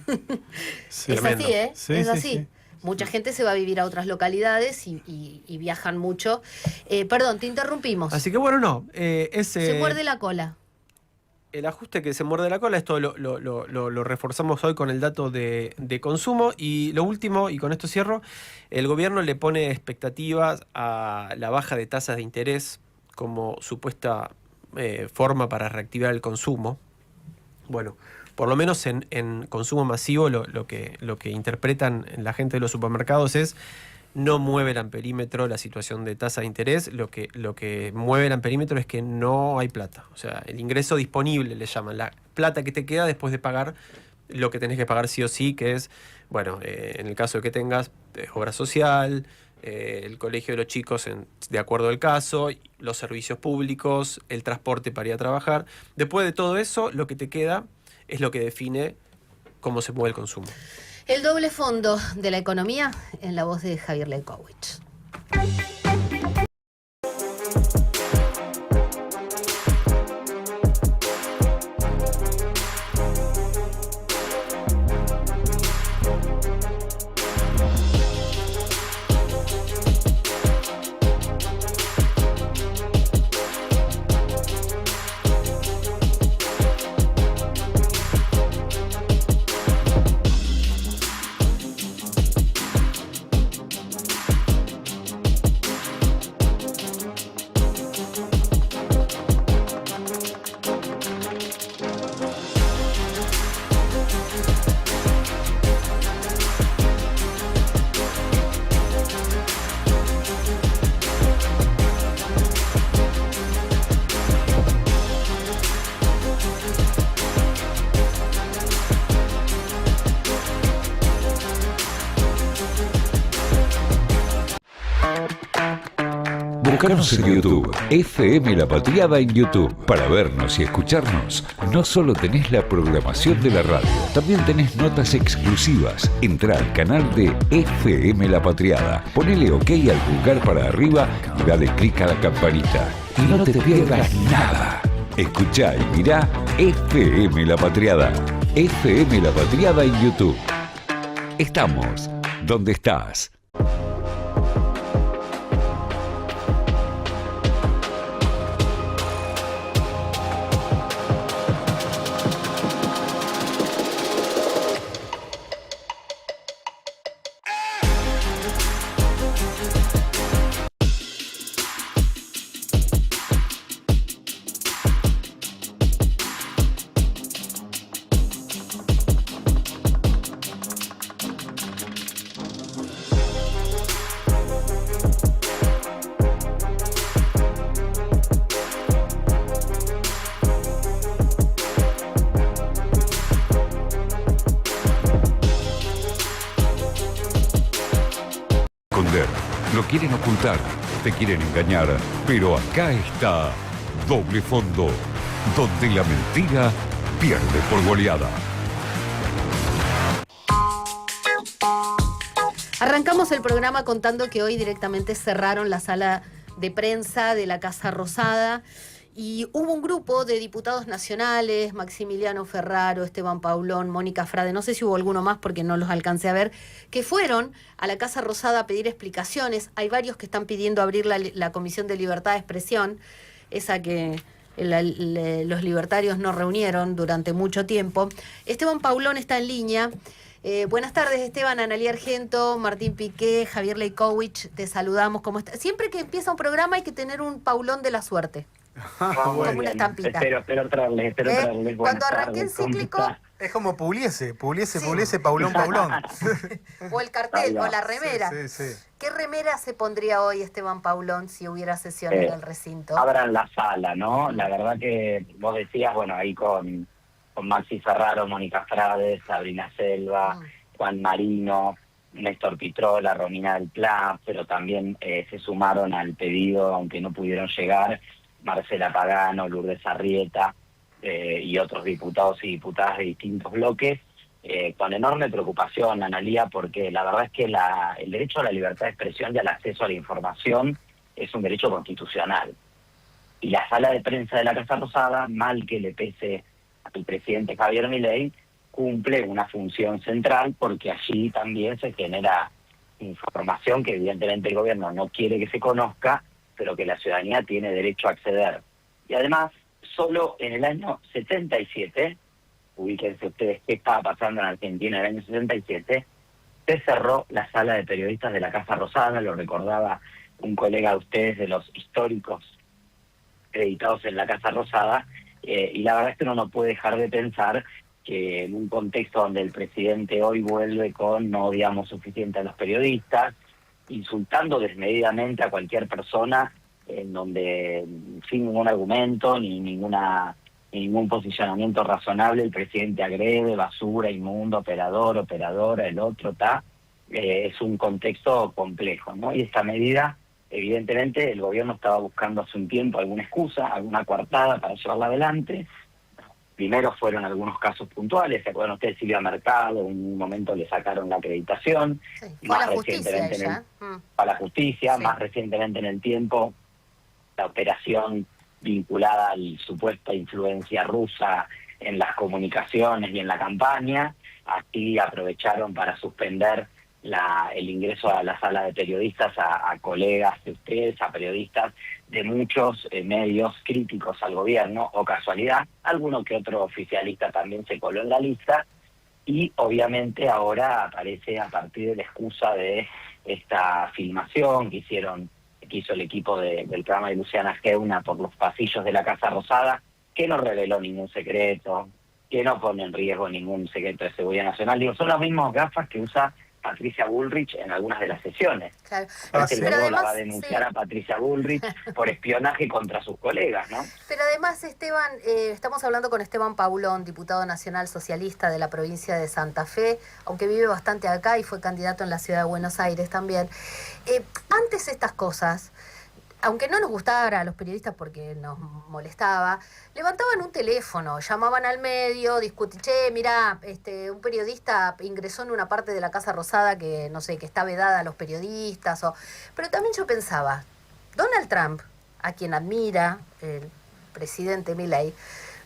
sí. Es Tremendo. así, ¿eh? Sí, es sí, así. sí. Mucha gente se va a vivir a otras localidades y viajan mucho. Perdón, te interrumpimos. Así que bueno, no. Se muerde la cola. El ajuste que se muerde la cola, esto lo reforzamos hoy con el dato de consumo. Y lo último, y con esto cierro, el gobierno le pone expectativas a la baja de tasas de interés como supuesta forma para reactivar el consumo. Bueno, por lo menos en consumo masivo lo que interpretan la gente de los supermercados es: no mueve el amperímetro la situación de tasa de interés, lo que mueve el amperímetro es que no hay plata. O sea, el ingreso disponible le llaman, la plata que te queda después de pagar lo que tenés que pagar sí o sí, que es, bueno, en el caso de que tengas obra social, el colegio de los chicos de acuerdo al caso, los servicios públicos, el transporte para ir a trabajar. Después de todo eso, lo que te queda es lo que define cómo se mueve el consumo. El doble fondo de la economía en la voz de Javier Leikowicz. Buscanos en YouTube, FM La Patriada en YouTube. Para vernos y escucharnos, no solo tenés la programación de la radio, también tenés notas exclusivas. Entrá al canal de FM La Patriada, ponele OK al pulgar para arriba y dale clic a la campanita. Y no te pierdas nada. Escuchá y mirá FM La Patriada. FM La Patriada en YouTube. Estamos donde estás. Lo quieren ocultar, te quieren engañar, pero acá está Doble Fondo, donde la mentira pierde por goleada. Arrancamos el programa contando que hoy directamente cerraron la sala de prensa de la Casa Rosada y hubo un grupo de diputados nacionales, Maximiliano Ferraro, Esteban Paulón, Mónica Frade, no sé si hubo alguno más porque no los alcancé a ver, que fueron a la Casa Rosada a pedir explicaciones. Hay varios que están pidiendo abrir la Comisión de Libertad de Expresión, esa que los libertarios no reunieron durante mucho tiempo. Esteban Paulón está en línea. Buenas tardes, Esteban, Analía Argento, Martín Piqué, Javier Leikowicz, te saludamos. ¿Cómo está? Siempre que empieza un programa hay que tener un Paulón de la suerte. Como una estampita. Espero traerles. Cuando arranqué en cíclico, Es como Pugliese, Sí. Paulón. o el cartel, o la remera. Sí. ¿Qué remera se pondría hoy Esteban Paulón si hubiera sesión en el recinto? Abran la sala, ¿no? La verdad que vos decías, bueno, ahí con Maxi Ferraro, Mónica Frade, Sabrina Selva, Juan Marino, Néstor Pitrola, Romina del Pla, pero también se sumaron al pedido, aunque no pudieron llegar, Marcela Pagano, Lourdes Arrieta y otros diputados y diputadas de distintos bloques, con enorme preocupación, Analía, porque la verdad es que el derecho a la libertad de expresión y al acceso a la información es un derecho constitucional. Y la sala de prensa de la Casa Rosada, mal que le pese al presidente Javier Milei, cumple una función central porque allí también se genera información que evidentemente el gobierno no quiere que se conozca, pero que la ciudadanía tiene derecho a acceder. Y además, solo en el año 77, ubíquense ustedes qué estaba pasando en Argentina en el año 77, se cerró la sala de periodistas de la Casa Rosada, lo recordaba un colega de ustedes de los históricos acreditados en la Casa Rosada, y la verdad es que uno no puede dejar de pensar que en un contexto donde el presidente hoy vuelve con no odiamos suficiente a los periodistas, insultando desmedidamente a cualquier persona, en donde sin ningún argumento ni ningún posicionamiento razonable el presidente agrede, basura, inmundo, operadora, el otro, es un contexto complejo, ¿no? Y esta medida, evidentemente, el gobierno estaba buscando hace un tiempo alguna excusa, alguna coartada para llevarla adelante. Primero fueron algunos casos puntuales, ¿se acuerdan ustedes? Silvia Mercado, en un momento le sacaron la acreditación. Sí, fue Más a la justicia recientemente ella. a la justicia, Sí. Más recientemente en el tiempo, la operación vinculada a la supuesta influencia rusa en las comunicaciones y en la campaña. Aquí aprovecharon para suspender el ingreso a la sala de periodistas a colegas de ustedes, a periodistas de muchos medios críticos al gobierno, o casualidad, alguno que otro oficialista también se coló en la lista, y obviamente ahora aparece a partir de la excusa de esta filmación que hizo el equipo del programa de Luciana Geuna por los pasillos de la Casa Rosada, que no reveló ningún secreto, que no pone en riesgo ningún secreto de seguridad nacional. Digo, son las mismas gafas que usa Patricia Bullrich en algunas de las sesiones. Claro. Porque Pero luego la además, va a denunciar sí. a Patricia Bullrich por espionaje contra sus colegas, ¿no? Pero además, Esteban, estamos hablando con Esteban Paulón, diputado nacional socialista de la provincia de Santa Fe, aunque vive bastante acá y fue candidato en la ciudad de Buenos Aires también. Antes estas cosas, aunque no nos gustara a los periodistas porque nos molestaba, levantaban un teléfono, llamaban al medio, discutían, che, mirá, un periodista ingresó en una parte de la Casa Rosada que, no sé, que está vedada a los periodistas. Pero también yo pensaba, Donald Trump, a quien admira el presidente Milei,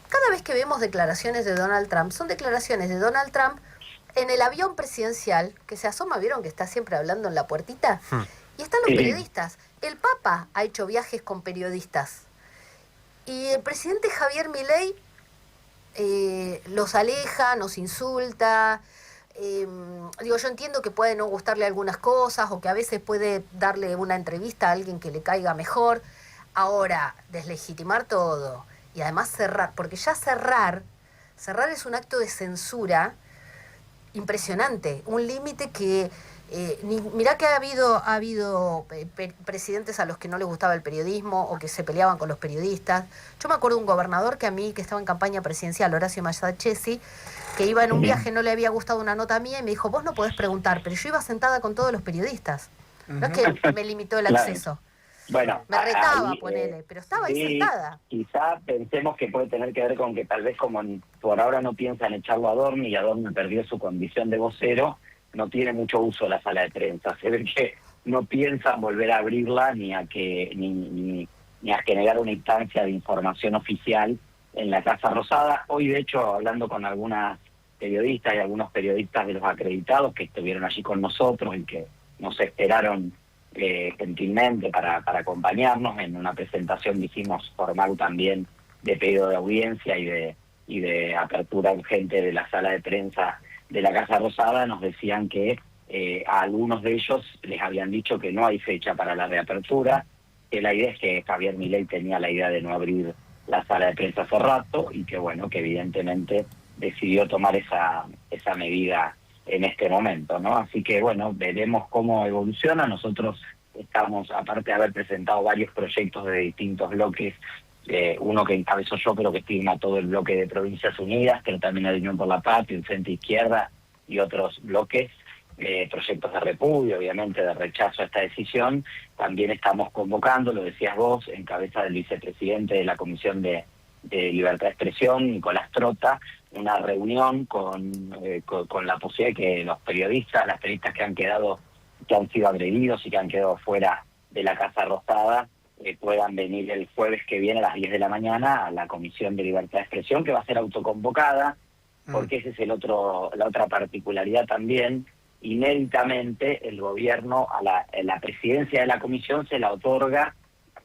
cada vez que vemos declaraciones de Donald Trump, son declaraciones de Donald Trump en el avión presidencial, que se asoma, ¿vieron que está siempre hablando en la puertita? Y están los periodistas. El Papa ha hecho viajes con periodistas. Y el presidente Javier Milei los aleja, nos insulta. Yo entiendo que puede no gustarle algunas cosas o que a veces puede darle una entrevista a alguien que le caiga mejor. Ahora, deslegitimar todo y además cerrar, porque ya cerrar es un acto de censura impresionante, un límite que... mirá que ha habido presidentes a los que no les gustaba el periodismo o que se peleaban con los periodistas. Yo me acuerdo de un gobernador que estaba en campaña presidencial, Horacio Mayachesi, que iba en un viaje, no le había gustado una nota mía y me dijo, vos no podés preguntar, pero yo iba sentada con todos los periodistas. No es que me limitó el acceso. Bueno, Me retaba, ahí, ponele, pero estaba ahí sentada. Quizá pensemos que puede tener que ver con que tal vez como por ahora no piensan echarlo a Adorni y Adorni perdió su condición de vocero, no tiene mucho uso la sala de prensa. Se ve que no piensan volver a abrirla ni a generar una instancia de información oficial en la Casa Rosada. Hoy, de hecho, hablando con algunas periodistas y algunos periodistas de los acreditados que estuvieron allí con nosotros y que nos esperaron gentilmente para acompañarnos en una presentación, dijimos, formal también de pedido de audiencia y de apertura urgente de la sala de prensa de la Casa Rosada, nos decían que a algunos de ellos les habían dicho que no hay fecha para la reapertura, que la idea es que Javier Milei tenía la idea de no abrir la sala de prensa hace rato y que bueno, que evidentemente decidió tomar esa medida en este momento, ¿no? Así que bueno, veremos cómo evoluciona. Nosotros estamos, aparte de haber presentado varios proyectos de distintos bloques, uno que encabezo yo, pero que firma todo el bloque de Provincias Unidas, pero también la Unión por la Patria, el Frente Izquierda y otros bloques, proyectos de repudio, obviamente de rechazo a esta decisión. También estamos convocando, lo decías vos, en cabeza del vicepresidente de la Comisión de Libertad de Expresión, Nicolás Trota, una reunión con la posibilidad de que los periodistas, las periodistas que han sido agredidos y que han quedado fuera de la Casa Rosada, puedan venir el jueves que viene a las 10 de la mañana a la Comisión de Libertad de Expresión, que va a ser autoconvocada, porque esa es la otra particularidad también. Inéditamente el gobierno a la presidencia de la comisión se la otorga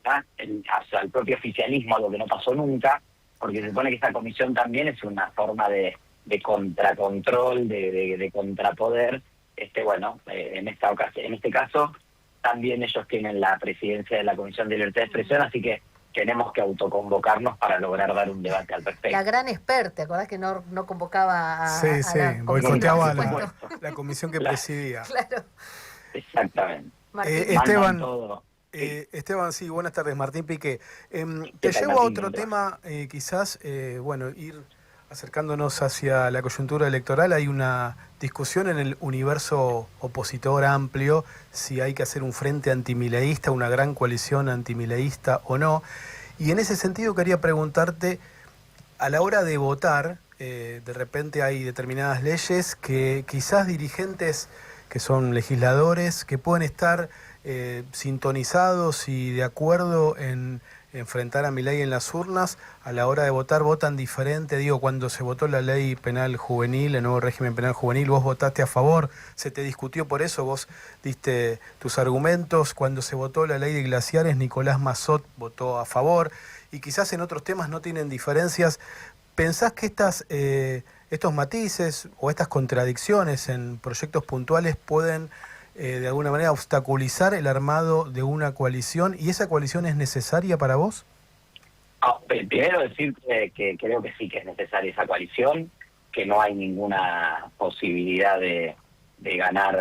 al propio oficialismo, algo que no pasó nunca, porque se supone que esta comisión también es una forma de contracontrol, de contrapoder. En este caso también ellos tienen la presidencia de la Comisión de Libertad de Expresión, así que tenemos que autoconvocarnos para lograr dar un debate al respecto. La gran experta, ¿te acordás que no convocaba a la boicoteaba comisión? la comisión que presidía. Claro. Exactamente. Esteban, sí, buenas tardes, Martín Piqué. ¿Qué Te tal, llevo a Martín? otro tema, quizás, ir acercándonos hacia la coyuntura electoral. Hay una discusión en el universo opositor amplio si hay que hacer un frente antimileísta, una gran coalición antimileísta o no. Y en ese sentido quería preguntarte, a la hora de votar, de repente hay determinadas leyes que quizás dirigentes que son legisladores, que pueden estar sintonizados y de acuerdo en enfrentar a Milei en las urnas, a la hora de votar votan diferente. Digo, cuando se votó la ley penal juvenil, el nuevo régimen penal juvenil, vos votaste a favor, se te discutió por eso, vos diste tus argumentos. Cuando se votó la ley de glaciares, Nicolás Massot votó a favor, y quizás en otros temas no tienen diferencias. ¿Pensás que estos matices o estas contradicciones en proyectos puntuales pueden de alguna manera obstaculizar el armado de una coalición, y esa coalición es necesaria para vos? Primero decir que creo que sí que es necesaria esa coalición, que no hay ninguna posibilidad de ganar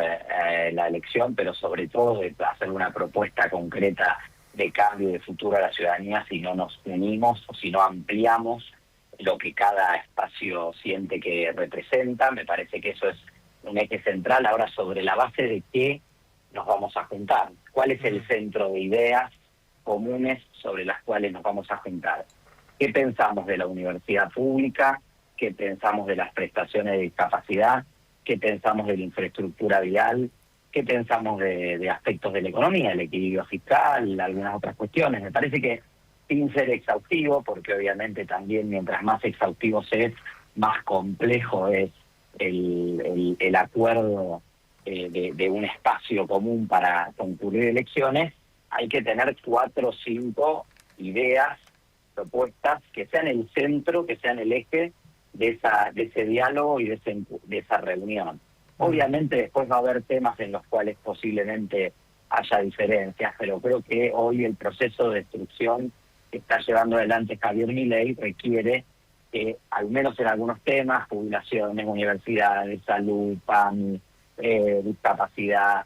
la elección, pero sobre todo de hacer una propuesta concreta de cambio de futuro a la ciudadanía si no nos unimos o si no ampliamos lo que cada espacio siente que representa. Me parece que eso es un eje central. Ahora, sobre la base de qué nos vamos a juntar, cuál es el centro de ideas comunes sobre las cuales nos vamos a juntar, qué pensamos de la universidad pública, qué pensamos de las prestaciones de discapacidad, qué pensamos de la infraestructura vial, qué pensamos de aspectos de la economía, el equilibrio fiscal, algunas otras cuestiones. Me parece que, sin ser exhaustivo, porque obviamente también mientras más exhaustivo se es, más complejo es el acuerdo de un espacio común para concurrir elecciones, hay que tener 4 o 5 ideas, propuestas, que sean el centro, que sean el eje de ese diálogo y de esa reunión. Obviamente después va a haber temas en los cuales posiblemente haya diferencias, pero creo que hoy el proceso de destrucción que está llevando adelante Javier Milei requiere que, al menos en algunos temas, jubilaciones, universidades, salud, PAN, discapacidad,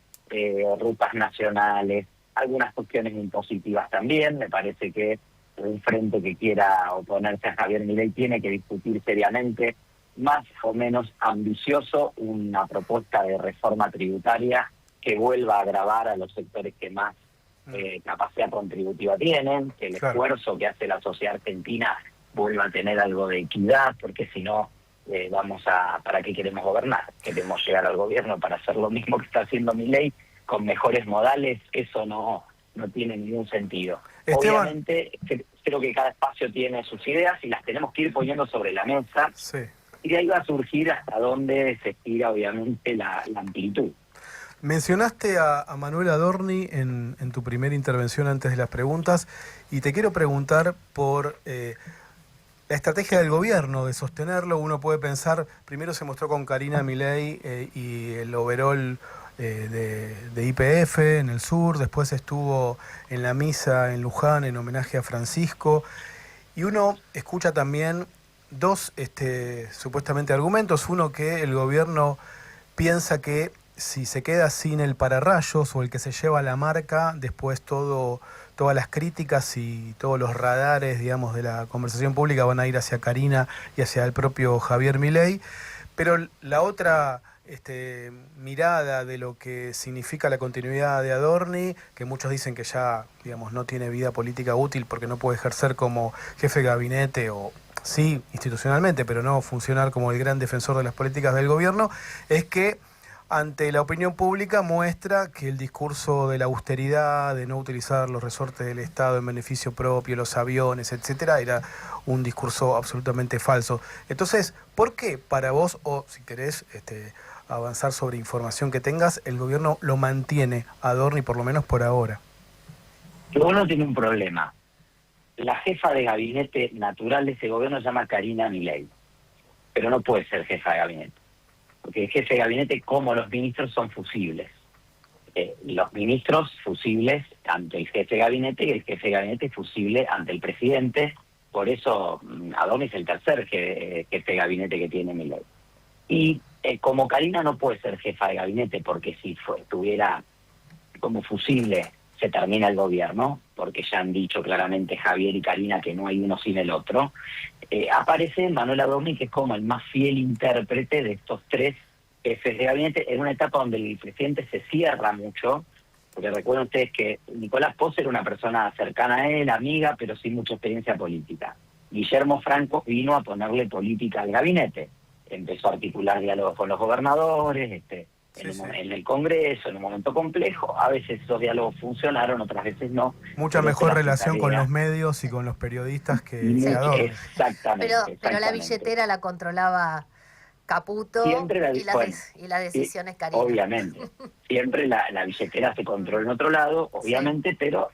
rutas nacionales, algunas cuestiones impositivas también. Me parece que un frente que quiera oponerse a Javier Milei tiene que discutir seriamente, más o menos ambicioso, una propuesta de reforma tributaria que vuelva a gravar a los sectores que más capacidad contributiva tienen, que el esfuerzo que hace la sociedad argentina vuelva a tener algo de equidad, porque si no, ¿para qué queremos gobernar? Queremos llegar al gobierno para hacer lo mismo que está haciendo Milei, con mejores modales. Eso no tiene ningún sentido. Esteban, obviamente, creo que cada espacio tiene sus ideas y las tenemos que ir poniendo sobre la mesa. Sí. Y de ahí va a surgir hasta dónde se estira, obviamente, la amplitud. Mencionaste a Manuel Adorni en tu primera intervención antes de las preguntas, y te quiero preguntar por la estrategia del gobierno de sostenerlo. Uno puede pensar, primero se mostró con Karina Milei y el overall de YPF en el sur, después estuvo en la misa en Luján en homenaje a Francisco, y uno escucha también dos supuestamente argumentos. Uno, que el gobierno piensa que si se queda sin el pararrayos o el que se lleva la marca, después todas las críticas y todos los radares, digamos, de la conversación pública van a ir hacia Karina y hacia el propio Javier Milei. Pero la otra mirada de lo que significa la continuidad de Adorni, que muchos dicen que ya, digamos, no tiene vida política útil porque no puede ejercer como jefe de gabinete o sí institucionalmente, pero no funcionar como el gran defensor de las políticas del gobierno, es que ante la opinión pública muestra que el discurso de la austeridad, de no utilizar los resortes del Estado en beneficio propio, los aviones, etcétera, era un discurso absolutamente falso. Entonces, ¿por qué para vos, o si querés avanzar sobre información que tengas, el gobierno lo mantiene a Adorni, por lo menos por ahora? El gobierno tiene un problema. La jefa de gabinete natural de ese gobierno se llama Karina Milei, pero no puede ser jefa de gabinete, porque el jefe de gabinete, como los ministros, son fusibles. Los ministros fusibles ante el jefe de gabinete y el jefe de gabinete fusible ante el presidente. Por eso Adorni es el tercer jefe de gabinete que tiene Milei. Y como Karina no puede ser jefa de gabinete, porque si estuviera como fusible se termina el gobierno, porque ya han dicho claramente Javier y Karina que no hay uno sin el otro, aparece Manuel Adorni, que es como el más fiel intérprete de estos tres jefes de gabinete, en una etapa donde el presidente se cierra mucho, porque recuerden ustedes que Nicolás Pos era una persona cercana a él, amiga, pero sin mucha experiencia política. Guillermo Franco vino a ponerle política al gabinete, empezó a articular diálogos con los gobernadores, en el Congreso, en un momento complejo. A veces esos diálogos funcionaron, otras veces no. Mucha mejor relación con los medios y con los periodistas que Adorni. Exactamente. Pero la billetera la controlaba Caputo y las decisiones Karina. Obviamente. Siempre la billetera se controla en otro lado, obviamente, pero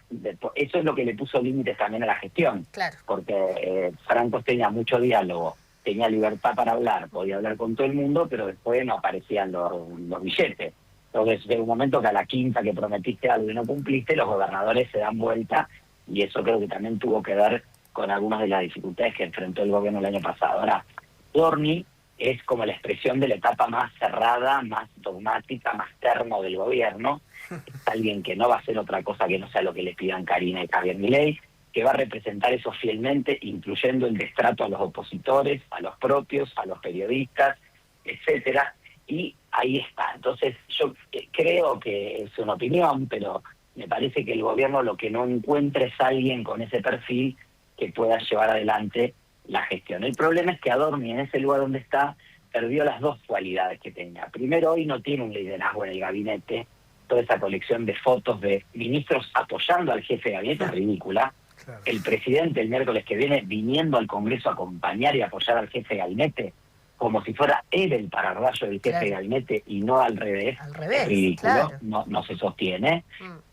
eso es lo que le puso límites también a la gestión. Claro. Porque Franco tenía mucho diálogo, tenía libertad para hablar, podía hablar con todo el mundo, pero después no aparecían los billetes. Entonces, de un momento que a la quinta que prometiste algo y no cumpliste, los gobernadores se dan vuelta, y eso creo que también tuvo que ver con algunas de las dificultades que enfrentó el gobierno el año pasado. Ahora, Adorni es como la expresión de la etapa más cerrada, más dogmática, más termo del gobierno. Es alguien que no va a hacer otra cosa que no sea lo que le pidan Karina y Javier Milei, que va a representar eso fielmente, incluyendo el destrato a los opositores, a los propios, a los periodistas, etcétera. Y ahí está. Entonces, yo creo que es una opinión, pero me parece que el gobierno lo que no encuentra es alguien con ese perfil que pueda llevar adelante la gestión. El problema es que Adorni, en ese lugar donde está, perdió las dos cualidades que tenía. Primero, hoy no tiene un liderazgo en el gabinete. Toda esa colección de fotos de ministros apoyando al jefe de gabinete es ridícula. Claro. El presidente el miércoles que viene viniendo al Congreso a acompañar y apoyar al jefe de gabinete, como si fuera él el pararrayo del jefe de gabinete y no al revés. Al revés, es ridículo, claro. no se sostiene.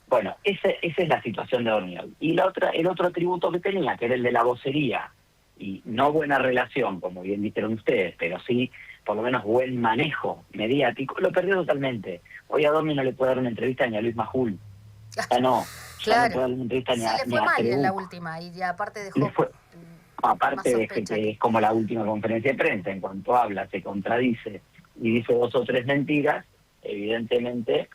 Bueno, esa es la situación de Adorni. Y el otro atributo que tenía, que era el de la vocería, y no buena relación, como bien dijeron ustedes, pero sí, por lo menos buen manejo mediático, lo perdió totalmente. Hoy Adorni no le puede dar una entrevista ni a Luis Majul. Ya no. Claro. No puede dar una entrevista le fue mal en la última, y aparte dejó... Aparte de que es como la última conferencia de prensa, en cuanto habla, se contradice y dice 2 o 3 mentiras, evidentemente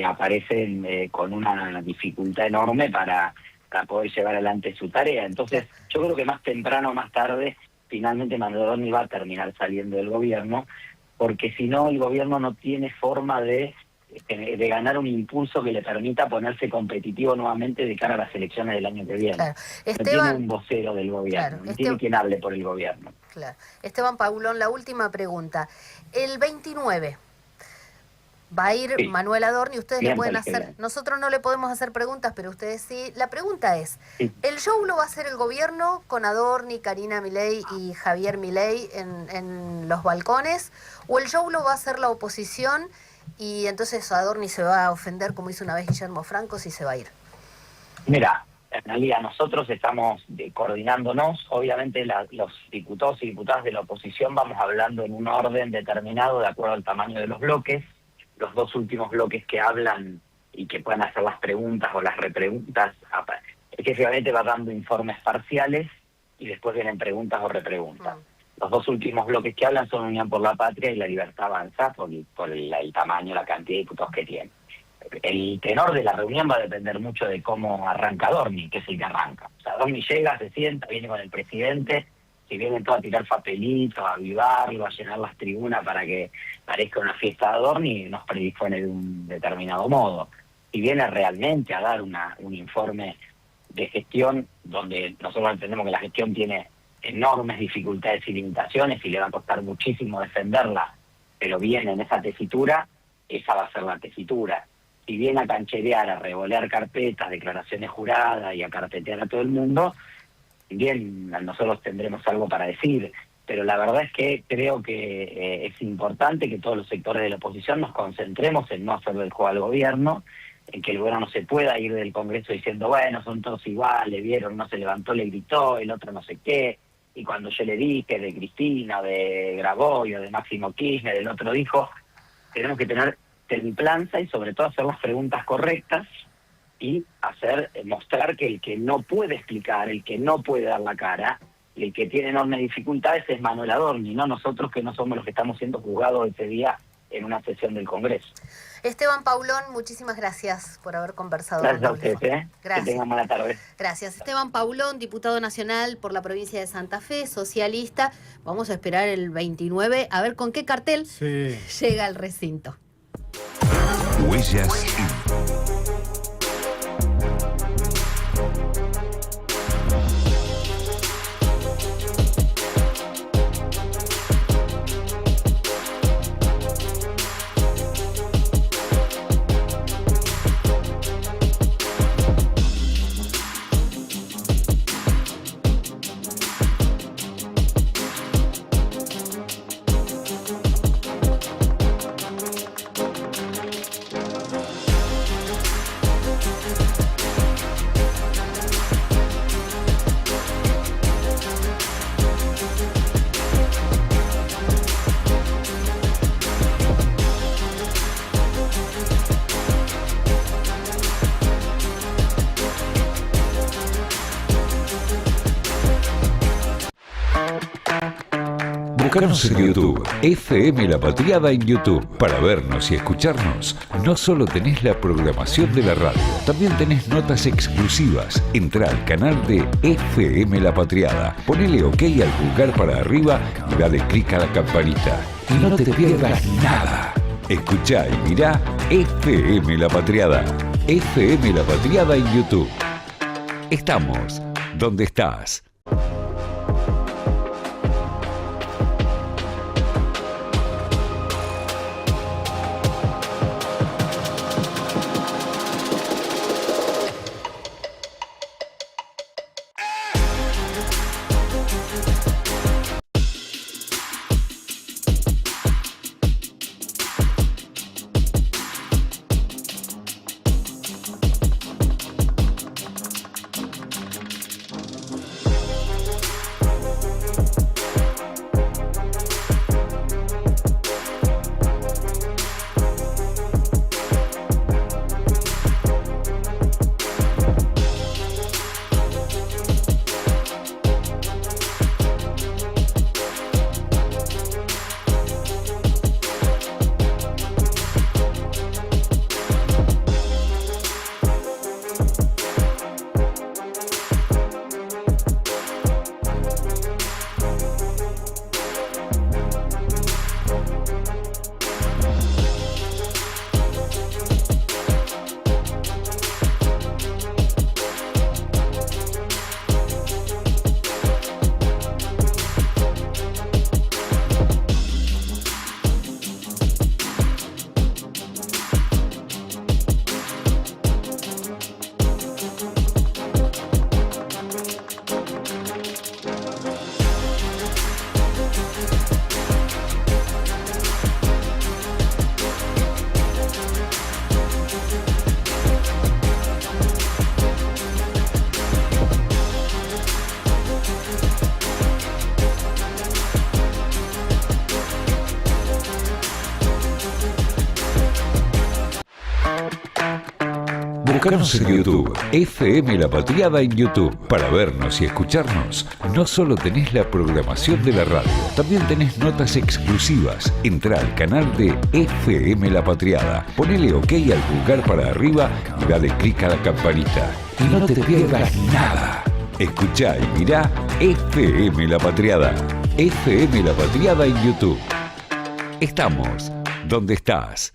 aparecen con una dificultad enorme para poder llevar adelante su tarea. Entonces, yo creo que más temprano o más tarde, finalmente Manuel Adorni va a terminar saliendo del gobierno, porque si no, el gobierno no tiene forma de ganar un impulso que le permita ponerse competitivo nuevamente de cara a las elecciones del año que viene. Claro. No tiene un vocero del gobierno, claro, no tiene quien hable por el gobierno. Claro. Esteban Paulón, la última pregunta. El 29... va a ir Manuel Adorni, ustedes le pueden hacer, nosotros no le podemos hacer preguntas, pero ustedes sí. La pregunta es, ¿el show lo va a hacer el gobierno con Adorni, Karina Milei y Javier Milei en los balcones? ¿O el show lo va a hacer la oposición y entonces Adorni se va a ofender como hizo una vez Guillermo Franco si se va a ir? Mira, en realidad nosotros estamos coordinándonos, obviamente los diputados y diputadas de la oposición vamos hablando en un orden determinado de acuerdo al tamaño de los bloques. Los 2 últimos bloques que hablan y que puedan hacer las preguntas o las repreguntas, es que finalmente va dando informes parciales y después vienen preguntas o repreguntas. Los 2 últimos bloques que hablan son Unión por la Patria y La Libertad Avanza por el tamaño, la cantidad de diputados que tienen. El tenor de la reunión va a depender mucho de cómo arranca Adorni, que es el que arranca. O sea, Adorni llega, se sienta, viene con el presidente, si vienen todos a tirar papelitos, a avivarlo, a llenar las tribunas para que parezca una fiesta de Adorni, nos predispone de un determinado modo. Si viene realmente a dar un informe de gestión, donde nosotros entendemos que la gestión tiene enormes dificultades y limitaciones y le va a costar muchísimo defenderla, pero viene en esa tesitura, esa va a ser la tesitura. Si viene a cancherear, a revolear carpetas, declaraciones juradas y a carpetear a todo el mundo, bien, nosotros tendremos algo para decir, pero la verdad es que creo que es importante que todos los sectores de la oposición nos concentremos en no hacer del juego al gobierno, en que el gobierno no se pueda ir del Congreso diciendo, bueno, son todos iguales, vieron, uno se levantó, le gritó, el otro no sé qué, y cuando yo le dije de Cristina, de Graboy o de Máximo Kirchner, el otro dijo, tenemos que tener templanza y sobre todo hacer las preguntas correctas y mostrar que el que no puede explicar, el que no puede dar la cara, y el que tiene enormes dificultades es Manuel Adorni, no nosotros que no somos los que estamos siendo juzgados ese día en una sesión del Congreso. Esteban Paulón, muchísimas gracias por haber conversado. Gracias a ustedes, Gracias. Que tengan buena tarde. Gracias. Esteban Paulón, diputado nacional por la provincia de Santa Fe, socialista. Vamos a esperar el 29 a ver con qué cartel llega al recinto. Huellas. Buscanos en YouTube, FM La Patriada en YouTube. Para vernos y escucharnos, no solo tenés la programación de la radio, también tenés notas exclusivas. Entrá al canal de FM La Patriada, ponele OK al pulgar para arriba y dale clic a la campanita. Y no te pierdas nada. Escuchá y mirá FM La Patriada. FM La Patriada en YouTube. Estamos donde estás. Buscanos en YouTube, FM La Patriada en YouTube. Para vernos y escucharnos, no solo tenés la programación de la radio, también tenés notas exclusivas. Entrá al canal de FM La Patriada, ponele OK al pulgar para arriba y dale clic a la campanita. Y no te pierdas nada. Escuchá y mirá FM La Patriada. FM La Patriada en YouTube. Estamos donde estás.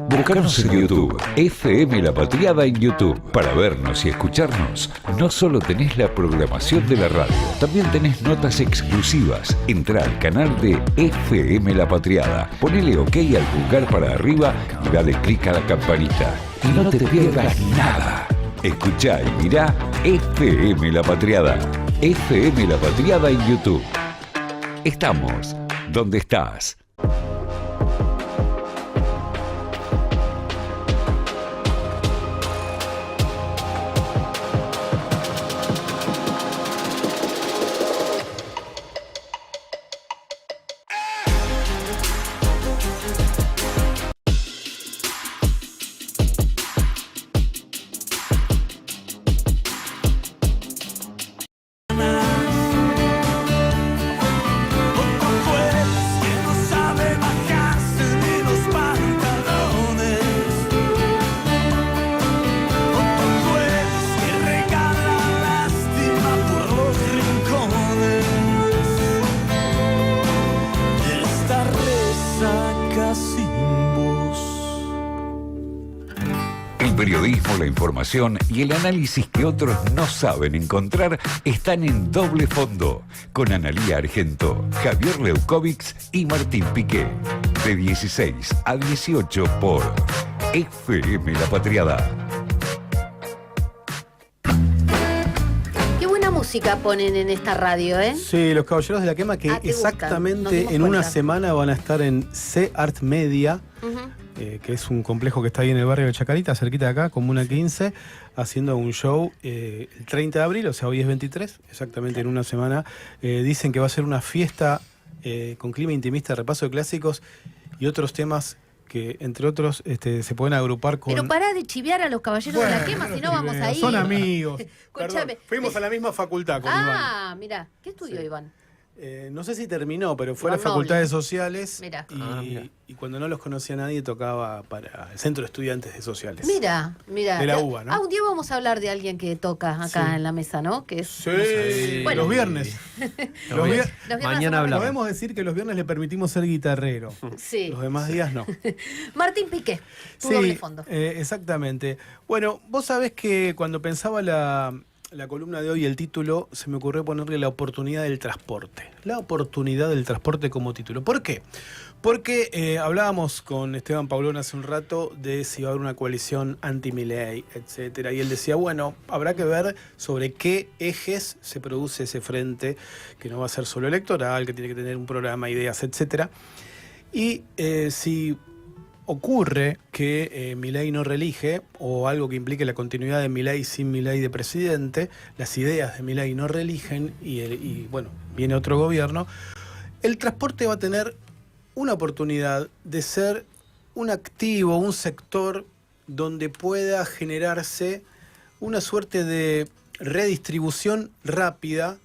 Buscanos en YouTube, FM La Patriada en YouTube. Para vernos y escucharnos, no solo tenés la programación de la radio, también tenés notas exclusivas. Entrá al canal de FM La Patriada, ponele OK al pulgar para arriba y dale clic a la campanita. Y no te pierdas nada. Escuchá y mirá FM La Patriada. FM La Patriada en YouTube. Estamos donde estás. La información y el análisis que otros no saben encontrar están en Doble Fondo con Analía Argento, Javier Leukovics y Martín Piqué. De 16 a 18 por FM La Patriada. Qué buena música ponen en esta radio, ¿eh? Sí, Los Caballeros de la Quema, que exactamente en una semana van a estar en C Art Media. Que es un complejo que está ahí en el barrio de Chacarita, cerquita de acá, Comuna 15, haciendo un show el 30 de abril, o sea, hoy es 23, exactamente en una semana. Dicen que va a ser una fiesta con clima intimista, repaso de clásicos y otros temas que, entre otros, se pueden agrupar con... Pero pará de chivear a Los Caballeros de la Quema, si no vamos a ir. Son amigos. Escuchame. Fuimos a la misma facultad con Iván. Ah, mira, ¿qué estudió Iván? No sé si terminó, pero fue a las Iván Noble. facultades sociales. Mirá. Y cuando no los conocía nadie tocaba para el Centro de Estudiantes de Sociales. Mira. De la UBA, ¿no? Un día vamos a hablar de alguien que toca acá en la mesa, ¿no? Que es, Sí, Bueno. los viernes. Los viernes Mañana hablamos. Podemos decir que los viernes le permitimos ser guitarrero. Sí. Los demás días no. Martín Piqué, tu doble fondo. Exactamente. Bueno, vos sabés que cuando pensaba la columna de hoy, el título, se me ocurrió ponerle la oportunidad del transporte. La oportunidad del transporte como título. ¿Por qué? Porque hablábamos con Esteban Paulón hace un rato de si va a haber una coalición anti-Milei, etcétera. Y él decía, bueno, habrá que ver sobre qué ejes se produce ese frente, que no va a ser solo electoral, que tiene que tener un programa, ideas, etcétera. Y si ocurre que Milei no reelige, o algo que implique la continuidad de Milei sin Milei de presidente, las ideas de Milei no reeligen y bueno, viene otro gobierno, el transporte va a tener una oportunidad de ser un activo, un sector donde pueda generarse una suerte de redistribución rápida,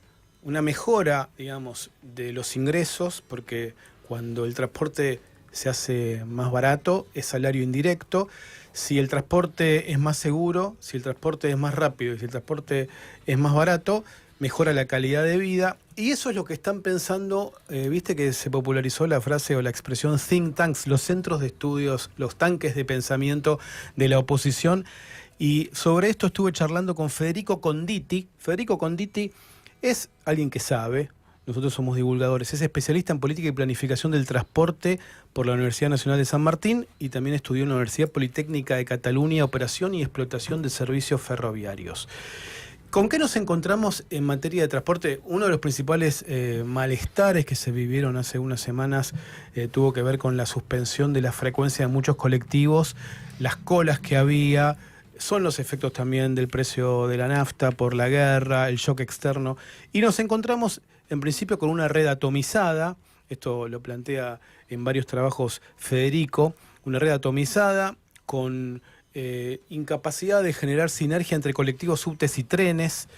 una mejora, digamos, de los ingresos, porque cuando el transporte se hace más barato, es salario indirecto. Si el transporte es más seguro, si el transporte es más rápido y si el transporte es más barato, mejora la calidad de vida. Y eso es lo que están pensando, viste que se popularizó la frase o la expresión think tanks, los centros de estudios, los tanques de pensamiento de la oposición. Y sobre esto estuve charlando con Federico Conditi. Federico Conditi es alguien que sabe. Nosotros somos divulgadores. Es especialista en política y planificación del transporte por la Universidad Nacional de San Martín y también estudió en la Universidad Politécnica de Cataluña, operación y explotación de servicios ferroviarios. ¿Con qué nos encontramos en materia de transporte? Uno de los principales malestares que se vivieron hace unas semanas tuvo que ver con la suspensión de la frecuencia de muchos colectivos, las colas que había. Son los efectos también del precio de la nafta por la guerra, el shock externo. Y nos encontramos en principio con una red atomizada, esto lo plantea en varios trabajos Federico, una red atomizada con incapacidad de generar sinergia entre colectivos, subtes y trenes.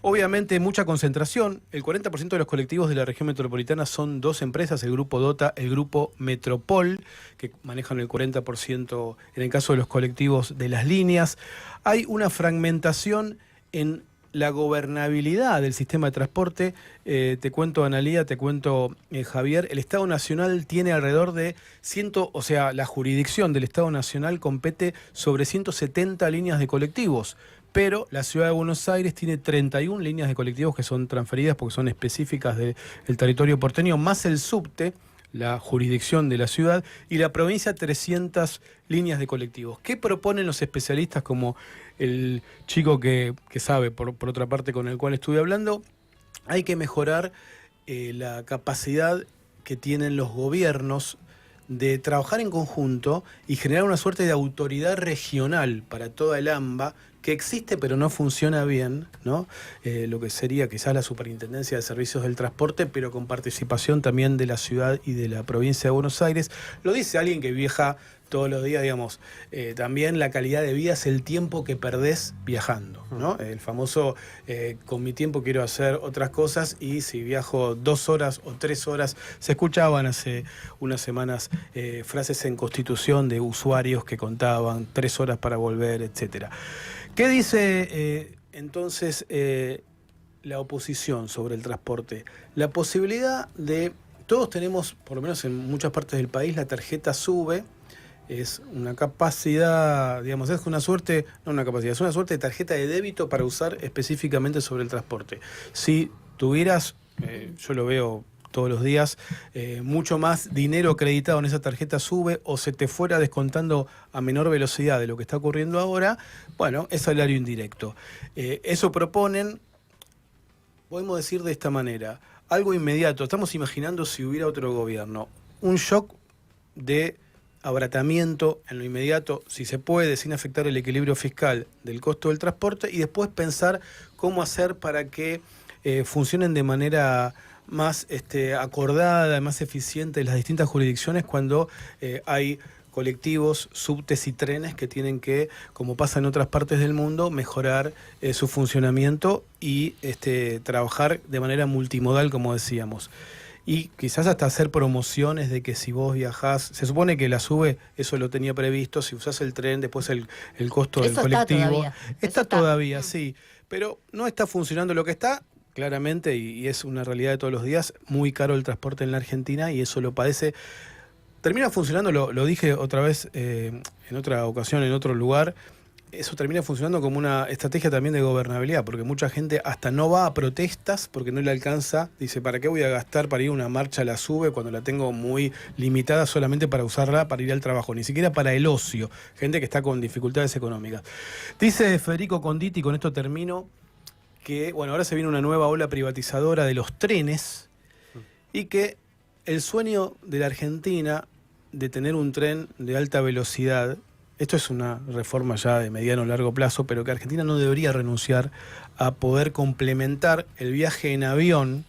Obviamente mucha concentración, el 40% de los colectivos de la región metropolitana son dos empresas, el grupo DOTA, el grupo Metropol, que manejan el 40% en el caso de los colectivos de las líneas. Hay una fragmentación en la gobernabilidad del sistema de transporte. Te cuento, Analía, te cuento, Javier, el Estado Nacional tiene alrededor de la jurisdicción del Estado Nacional compete sobre 170 líneas de colectivos. Pero la ciudad de Buenos Aires tiene 31 líneas de colectivos que son transferidas porque son específicas del territorio porteño, más el subte, la jurisdicción de la ciudad, y la provincia 300 líneas de colectivos. ¿Qué proponen los especialistas como el chico que sabe, por otra parte, con el cual estuve hablando? Hay que mejorar la capacidad que tienen los gobiernos de trabajar en conjunto y generar una suerte de autoridad regional para toda el AMBA, que existe pero no funciona bien, ¿no? Lo que sería quizás la Superintendencia de Servicios del Transporte, pero con participación también de la ciudad y de la provincia de Buenos Aires. Lo dice alguien que viaja todos los días, digamos. También la calidad de vida es el tiempo que perdés viajando, ¿no? El famoso, con mi tiempo quiero hacer otras cosas, y si viajo 2 horas o 3 horas, se escuchaban hace unas semanas frases en Constitución de usuarios que contaban 3 horas para volver, etcétera. ¿Qué dice entonces la oposición sobre el transporte? La posibilidad de, todos tenemos, por lo menos en muchas partes del país, la tarjeta SUBE. Es una capacidad, digamos, es una suerte, no una capacidad, es una suerte de tarjeta de débito para usar específicamente sobre el transporte. Si tuvieras, yo lo veo todos los días, mucho más dinero acreditado en esa tarjeta SUBE, o se te fuera descontando a menor velocidad de lo que está ocurriendo ahora, bueno, es salario indirecto. Eso proponen, podemos decir de esta manera, algo inmediato. Estamos imaginando si hubiera otro gobierno, un shock de abaratamiento en lo inmediato, si se puede, sin afectar el equilibrio fiscal del costo del transporte, y después pensar cómo hacer para que funcionen de manera más acordada, más eficiente en las distintas jurisdicciones cuando hay colectivos, subtes y trenes que tienen que, como pasa en otras partes del mundo, mejorar su funcionamiento y trabajar de manera multimodal, como decíamos. Y quizás hasta hacer promociones de que si vos viajás, se supone que la SUBE, eso lo tenía previsto, si usás el tren, después el costo del colectivo. Está todavía, sí, pero no está funcionando lo que está, claramente, y es una realidad de todos los días, muy caro el transporte en la Argentina, y eso lo padece. Termina funcionando, lo dije otra vez en otra ocasión, en otro lugar, eso termina funcionando como una estrategia también de gobernabilidad, porque mucha gente hasta no va a protestas porque no le alcanza, dice, ¿para qué voy a gastar para ir a una marcha a la SUBE cuando la tengo muy limitada solamente para usarla para ir al trabajo? Ni siquiera para el ocio, gente que está con dificultades económicas. Dice Federico Conditi, con esto termino, que bueno, ahora se viene una nueva ola privatizadora de los trenes y que el sueño de la Argentina de tener un tren de alta velocidad, esto es una reforma ya de mediano o largo plazo, pero que Argentina no debería renunciar a poder complementar el viaje en avión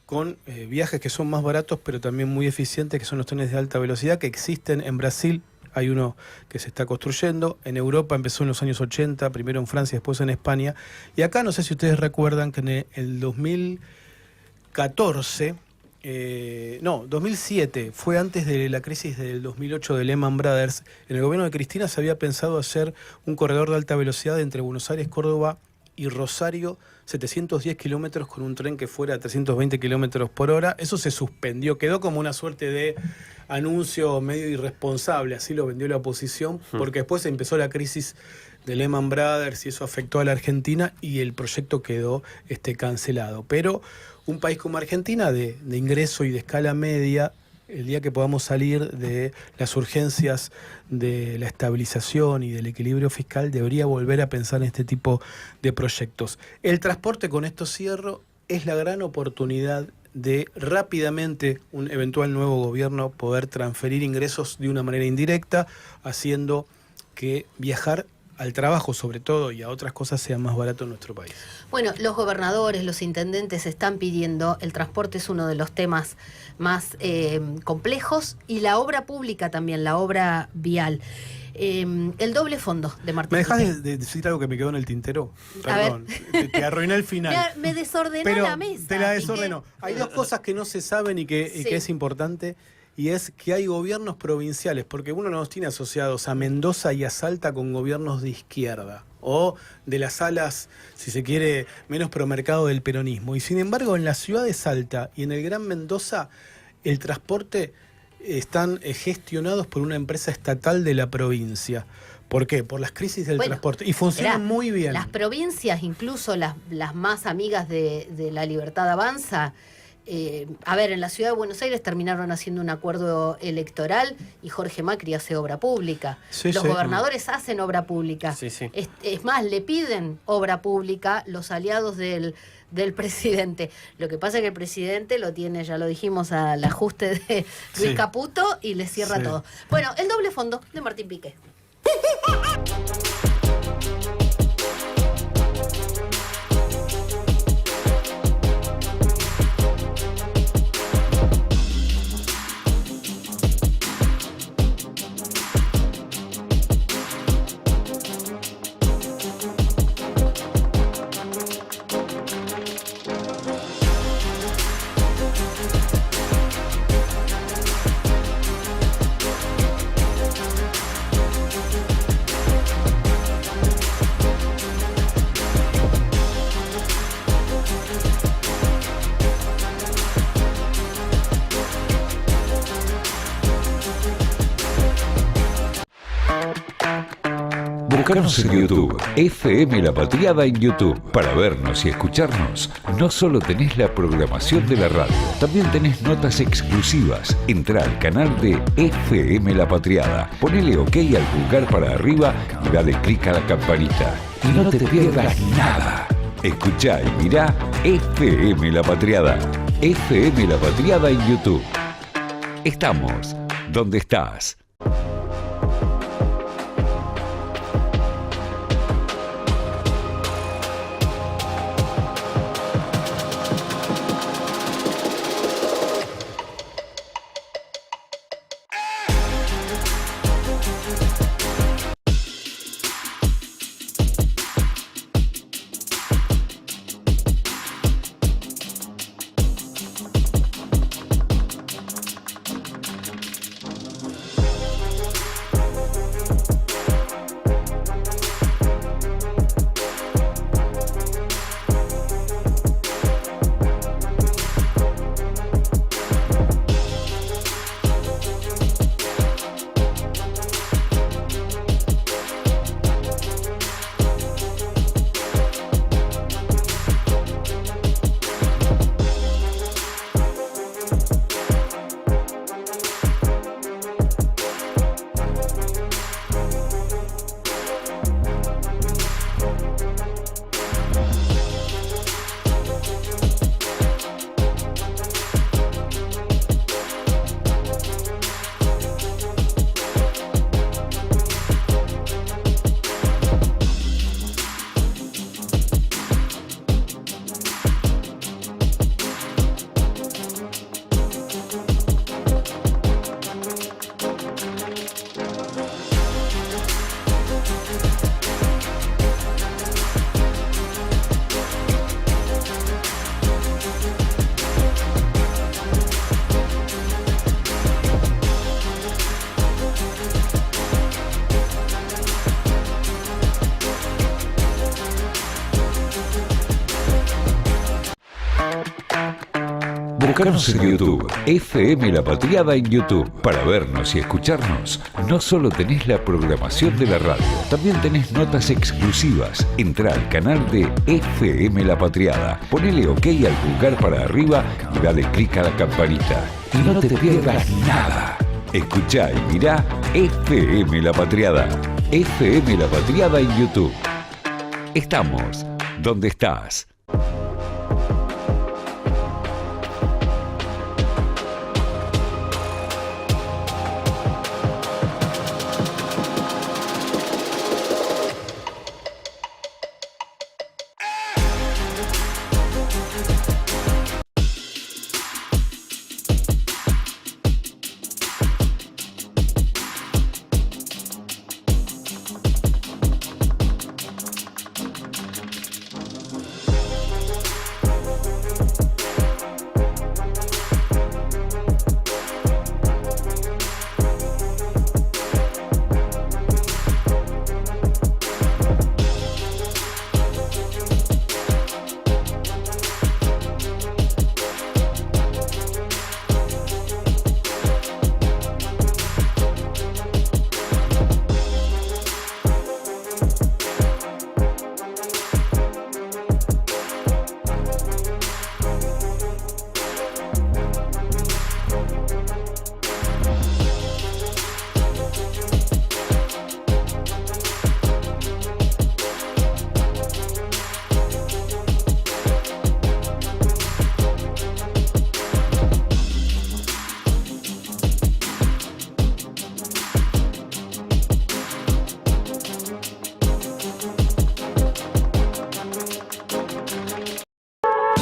con viajes que son más baratos, pero también muy eficientes, que son los trenes de alta velocidad que existen en Brasil. Hay uno que se está construyendo. En Europa empezó en los años 80, primero en Francia, después en España. Y acá, no sé si ustedes recuerdan que en el 2014, 2007, fue antes de la crisis del 2008 de Lehman Brothers, en el gobierno de Cristina se había pensado hacer un corredor de alta velocidad entre Buenos Aires, Córdoba y Rosario, 710 kilómetros con un tren que fuera a 320 kilómetros por hora. Eso se suspendió, quedó como una suerte de anuncio medio irresponsable, así lo vendió la oposición, porque después empezó la crisis de Lehman Brothers y eso afectó a la Argentina y el proyecto quedó cancelado. Pero un país como Argentina, de ingreso y de escala media, el día que podamos salir de las urgencias de la estabilización y del equilibrio fiscal, debería volver a pensar en este tipo de proyectos. El transporte, con esto cierro, es la gran oportunidad de rápidamente un eventual nuevo gobierno poder transferir ingresos de una manera indirecta, haciendo que viajar al trabajo sobre todo y a otras cosas sea más barato en nuestro país. Bueno, los gobernadores, los intendentes están pidiendo, el transporte es uno de los temas más complejos, y la obra pública también, la obra vial. El doble fondo de Martín. ¿Me dejas Piqué. de decir algo que me quedó en el tintero? A ver. Perdón, te arruiné el final. Me desordenó Pero la mesa. te la Piqué. desordenó. Hay dos cosas que no se saben y que es importante, y es que hay gobiernos provinciales, porque uno nos tiene asociados a Mendoza y a Salta con gobiernos de izquierda, o de las alas, si se quiere, menos promercado del peronismo. Y sin embargo, en la ciudad de Salta y en el Gran Mendoza, el transporte están gestionados por una empresa estatal de la provincia. ¿Por qué? Por las crisis del transporte. Y funcionan muy bien. Las provincias, incluso las más amigas de La Libertad Avanza, en la ciudad de Buenos Aires terminaron haciendo un acuerdo electoral y Jorge Macri hace obra pública. Los gobernadores hacen obra pública. Sí, sí. Es más, le piden obra pública los aliados del presidente. Lo que pasa es que el presidente lo tiene, ya lo dijimos, al ajuste de Luis Caputo y le cierra todo. Bueno, el doble fondo de Martín Piqué. Búscanos en YouTube, FM La Patriada en YouTube. Para vernos y escucharnos, no solo tenés la programación de la radio, también tenés notas exclusivas. Entrá al canal de FM La Patriada, ponele OK al pulgar para arriba y dale clic a la campanita. Y no te pierdas nada. Escuchá y mirá FM La Patriada. FM La Patriada en YouTube. Estamos donde estás. Búscanos en YouTube, FM La Patriada en YouTube. Para vernos y escucharnos, no solo tenés la programación de la radio, también tenés notas exclusivas. Entrá al canal de FM La Patriada, ponele OK al pulgar para arriba y dale clic a la campanita. Y no te pierdas nada. Escuchá y mirá FM La Patriada. FM La Patriada en YouTube. Estamos donde estás.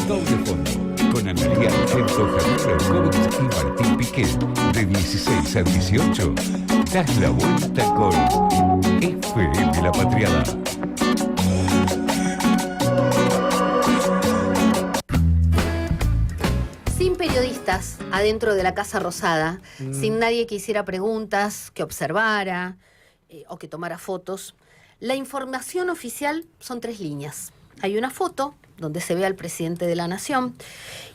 Doble Fondo, con Analía Argento, Javier Berkovich y Martín Piquet, de 16 a 18, das la vuelta con FM La Patriada. Sin periodistas adentro de la Casa Rosada, sin nadie que hiciera preguntas, que observara o que tomara fotos, la información oficial son 3 líneas. Hay una foto donde se ve al presidente de la Nación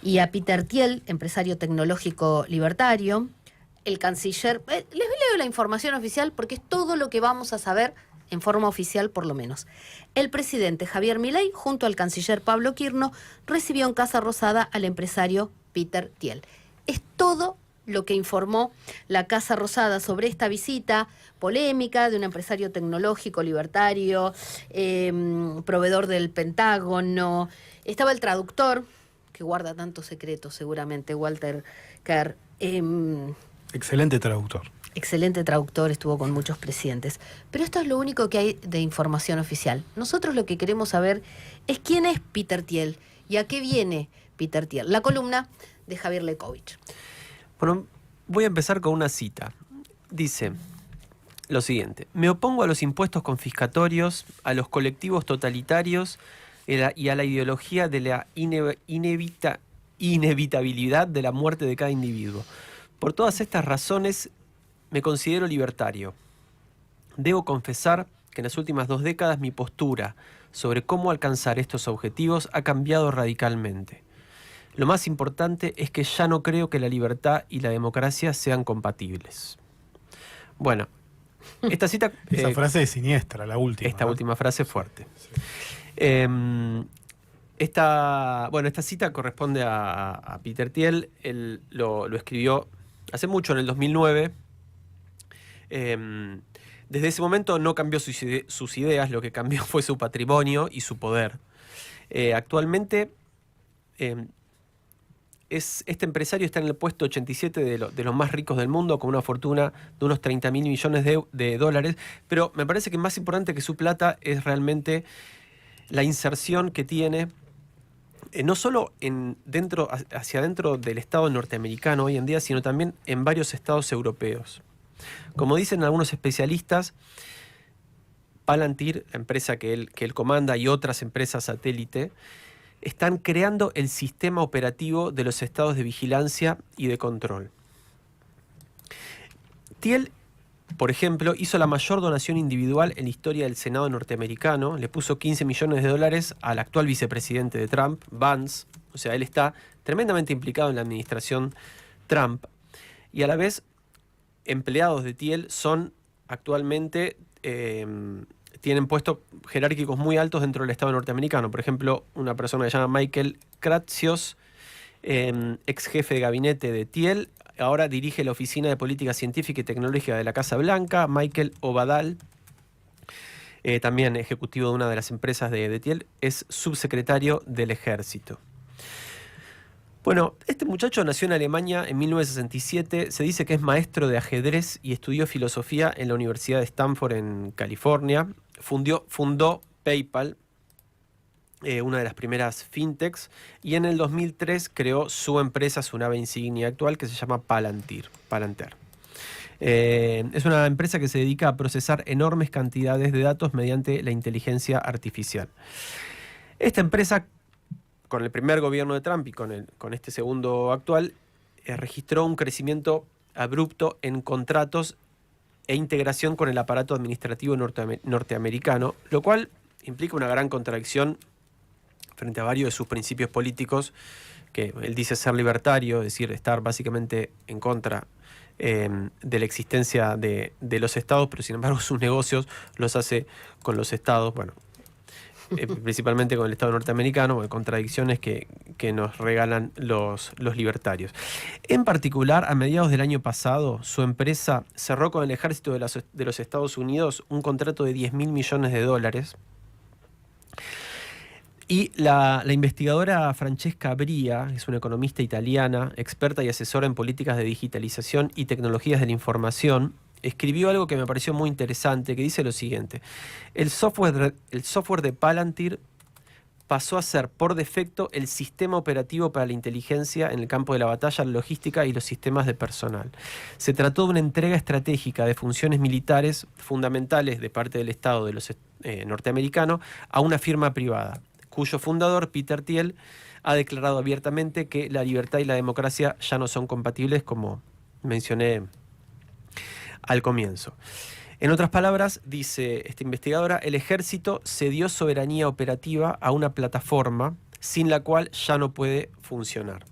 y a Peter Thiel, empresario tecnológico libertario, el canciller. Les leo la información oficial porque es todo lo que vamos a saber en forma oficial por lo menos. El presidente Javier Milei, junto al canciller Pablo Quirno, recibió en Casa Rosada al empresario Peter Thiel. Es todo lo que informó la Casa Rosada sobre esta visita polémica de un empresario tecnológico libertario, proveedor del Pentágono. Estaba el traductor, que guarda tantos secretos seguramente, Walter Kerr. Excelente traductor. Excelente traductor, estuvo con muchos presidentes. Pero esto es lo único que hay de información oficial. Nosotros lo que queremos saber es quién es Peter Thiel y a qué viene Peter Thiel. La columna de Javier Berkovich. Bueno, voy a empezar con una cita. Dice lo siguiente: me opongo a los impuestos confiscatorios, a los colectivos totalitarios y a la ideología de la inevitabilidad de la muerte de cada individuo. Por todas estas razones me considero libertario. Debo confesar que en las últimas 2 décadas mi postura sobre cómo alcanzar estos objetivos ha cambiado radicalmente. Lo más importante es que ya no creo que la libertad y la democracia sean compatibles. Bueno, esta cita... Esa frase es siniestra, la última. Esta última frase es fuerte. Sí. Esta cita corresponde a Peter Thiel. Él lo escribió hace mucho, en el 2009. Desde ese momento no cambió sus ideas, lo que cambió fue su patrimonio y su poder. Actualmente... este empresario está en el puesto 87 de los más ricos del mundo, con una fortuna de unos 30.000 millones de dólares, pero me parece que más importante que su plata es realmente la inserción que tiene, no solo hacia adentro del Estado norteamericano hoy en día, sino también en varios estados europeos. Como dicen algunos especialistas, Palantir, la empresa que él comanda, y otras empresas satélite, están creando el sistema operativo de los estados de vigilancia y de control. Thiel, por ejemplo, hizo la mayor donación individual en la historia del Senado norteamericano. Le puso $15 millones al actual vicepresidente de Trump, Vance, O sea, él está tremendamente implicado en la administración Trump y a la vez empleados de Thiel son actualmente, tienen puestos jerárquicos muy altos dentro del Estado norteamericano. Por ejemplo, una persona que se llama Michael Kratsios, ex jefe de gabinete de Thiel, ahora dirige la Oficina de Política Científica y Tecnológica de la Casa Blanca. Michael Obadal, también ejecutivo de una de las empresas de Thiel, es subsecretario del Ejército. Bueno, este muchacho nació en Alemania en 1967, se dice que es maestro de ajedrez y estudió filosofía en la Universidad de Stanford en California. Fundó PayPal, una de las primeras fintechs, y en el 2003 creó su empresa, su nave insignia actual, que se llama Palantir. Es una empresa que se dedica a procesar enormes cantidades de datos mediante la inteligencia artificial. Esta empresa, con el primer gobierno de Trump y con este segundo actual, registró un crecimiento abrupto en contratos e integración con el aparato administrativo norteamericano, lo cual implica una gran contradicción frente a varios de sus principios políticos, que él dice ser libertario, es decir, estar básicamente en contra de la existencia de los estados, pero sin embargo sus negocios los hace con los estados, bueno, principalmente con el Estado norteamericano, contradicciones que nos regalan los libertarios. En particular, a mediados del año pasado, su empresa cerró con el ejército de los Estados Unidos un contrato de $10.000 millones. Y la investigadora Francesca Bria, es una economista italiana, experta y asesora en políticas de digitalización y tecnologías de la información, escribió algo que me pareció muy interesante, que dice lo siguiente: el software de Palantir pasó a ser por defecto el sistema operativo para la inteligencia en el campo de la batalla, la logística y los sistemas de personal. Se trató de una entrega estratégica de funciones militares fundamentales de parte del Estado de los norteamericano a una firma privada, cuyo fundador, Peter Thiel, ha declarado abiertamente que la libertad y la democracia ya no son compatibles, como mencioné al comienzo. En otras palabras, dice esta investigadora, el ejército cedió soberanía operativa a una plataforma sin la cual ya no puede funcionar.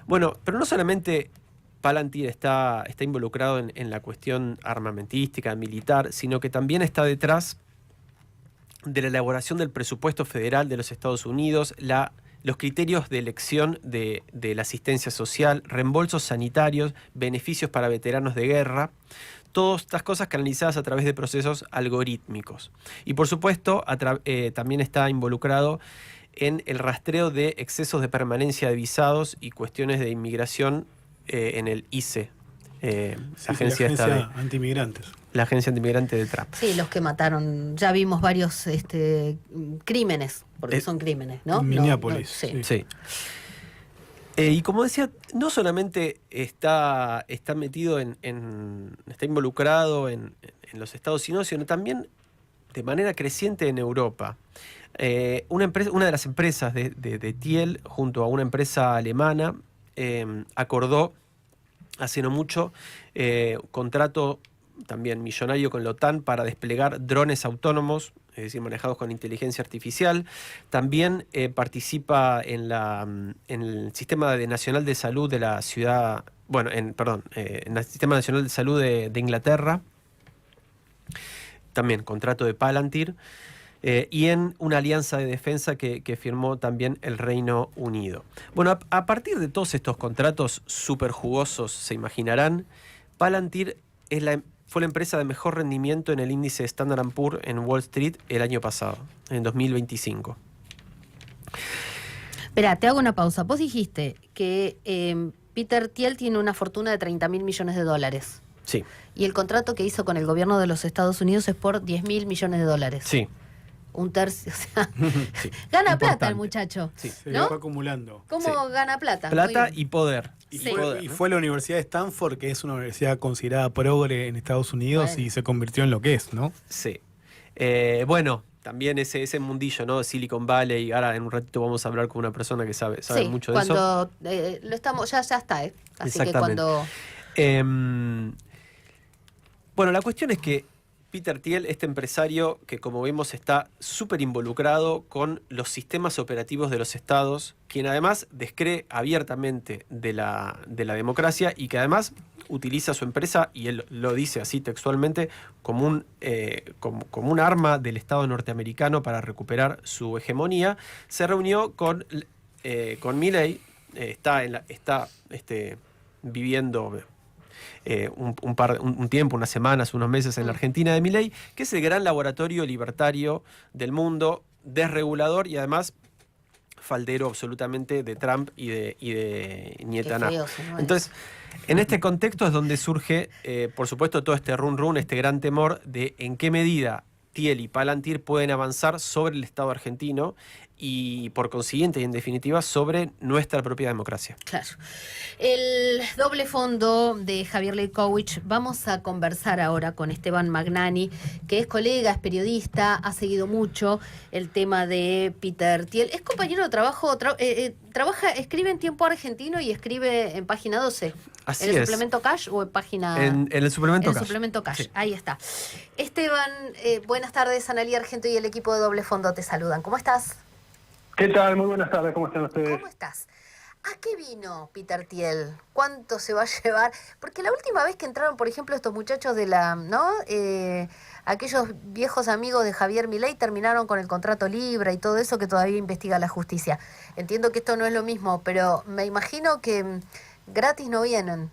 Bueno, pero no solamente Palantir está involucrado en la cuestión armamentística, militar, sino que también está detrás de la elaboración del presupuesto federal de los Estados Unidos, los criterios de elección de la asistencia social, reembolsos sanitarios, beneficios para veteranos de guerra, todas estas cosas canalizadas a través de procesos algorítmicos. Y por supuesto, también está involucrado en el rastreo de excesos de permanencia de visados y cuestiones de inmigración en el ICE, la agencia antimigrantes. La agencia antimigrante de Trump. Sí, los que mataron, ya vimos varios crímenes, porque son crímenes, ¿no? Minneapolis. Sí. Y como decía, no solamente está metido está involucrado en los Estados Unidos, sino también de manera creciente en Europa. Una de las empresas de Thiel, junto a una empresa alemana, acordó hace no mucho contrato también millonario con la OTAN para desplegar drones autónomos, es decir, manejados con inteligencia artificial. También participa en el Sistema Nacional de Salud de la ciudad, en el Sistema Nacional de Salud de Inglaterra, también contrato de Palantir, y en una alianza de defensa que firmó también el Reino Unido. Bueno, a partir de todos estos contratos súper jugosos, se imaginarán, Palantir fue la empresa de mejor rendimiento en el índice Standard & Poor's en Wall Street el año pasado, en 2025. Espera, te hago una pausa. Vos dijiste que Peter Thiel tiene una fortuna de $30.000 millones. Sí. Y el contrato que hizo con el gobierno de los Estados Unidos es por $10.000 millones. Sí. Un tercio, o sea, Sí. gana Importante. plata el muchacho. Sí. Se ¿no? fue acumulando. ¿Cómo Sí. gana plata? Plata Muy bien. y poder. Y, Sí. fue, y fue a la Universidad de Stanford, que es una universidad considerada progre en Estados Unidos, Bueno. y se convirtió en lo que es, ¿no? Sí. Bueno, también ese mundillo, ¿no? Silicon Valley. Ahora en un ratito vamos a hablar con una persona que sabe Sí, mucho de eso. cuando lo estamos, ya está, Así que Exactamente. cuando... Bueno, la cuestión es que Peter Thiel, este empresario que, como vemos, está súper involucrado con los sistemas operativos de los estados, quien además descree abiertamente de la democracia y que además utiliza su empresa, y él lo dice así textualmente, como un arma del Estado norteamericano para recuperar su hegemonía, se reunió con Milei, está viviendo un tiempo, unas semanas, unos meses en la Argentina de Milei, que es el gran laboratorio libertario del mundo, desregulador y además faldero absolutamente de Trump y de Netanyahu. Entonces, en este contexto es donde surge, por supuesto, todo este run, este gran temor de en qué medida Thiel y Palantir pueden avanzar sobre el Estado argentino y, por consiguiente y en definitiva, sobre nuestra propia democracia. Claro. El doble fondo de Javier Leibkowitz. Vamos a conversar ahora con Esteban Magnani, que es colega, es periodista, ha seguido mucho el tema de Peter Thiel. Es compañero de trabajo, escribe en Tiempo Argentino y escribe en Página 12. Así ¿En el es. suplemento Cash o en página...? En el suplemento En el Cash. suplemento Cash, Sí. ahí está. Esteban, buenas tardes. Analía Argento y el equipo de Doble Fondo te saludan. ¿Cómo estás? ¿Qué tal? Muy buenas tardes, ¿cómo están ustedes? ¿Cómo estás? ¿A qué vino Peter Thiel? ¿Cuánto se va a llevar? Porque la última vez que entraron, por ejemplo, estos muchachos de aquellos viejos amigos de Javier Milei terminaron con el contrato Libra y todo eso que todavía investiga la justicia. Entiendo que esto no es lo mismo, pero me imagino que gratis no vienen.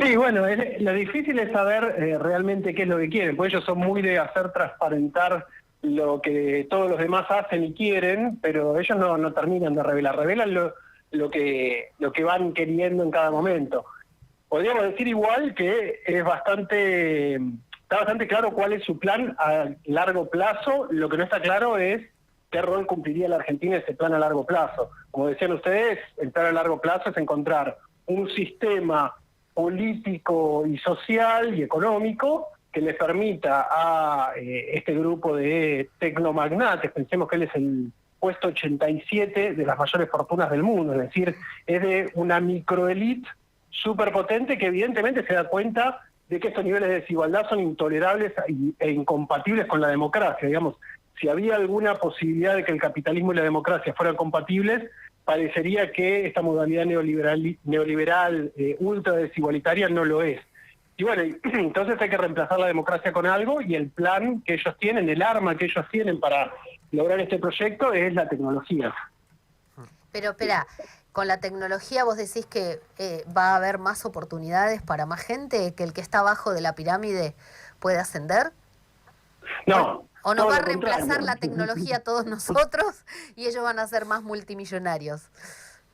Sí, bueno, lo difícil es saber realmente qué es lo que quieren, porque ellos son muy de hacer transparentar lo que todos los demás hacen y quieren, pero ellos no terminan de revelan lo que van queriendo en cada momento. Podríamos decir igual que está bastante claro cuál es su plan a largo plazo. Lo que no está claro es qué rol cumpliría la Argentina ese plan a largo plazo. Como decían ustedes, el plan a largo plazo es encontrar un sistema político y social y económico que le permita a este grupo de tecnomagnates, pensemos que él es el puesto 87 de las mayores fortunas del mundo, es decir, es de una microelite súper potente que evidentemente se da cuenta de que estos niveles de desigualdad son intolerables e incompatibles con la democracia. Digamos, si había alguna posibilidad de que el capitalismo y la democracia fueran compatibles, parecería que esta modalidad neoliberal ultra desigualitaria no lo es. Y bueno, entonces hay que reemplazar la democracia con algo, y el plan que ellos tienen, el arma que ellos tienen para lograr este proyecto es la tecnología. Pero espera, con la tecnología vos decís que va a haber más oportunidades para más gente, que el que está abajo de la pirámide puede ascender. No. ¿O nos todo va a lo reemplazar contrario. la tecnología a todos nosotros y ellos van a ser más multimillonarios?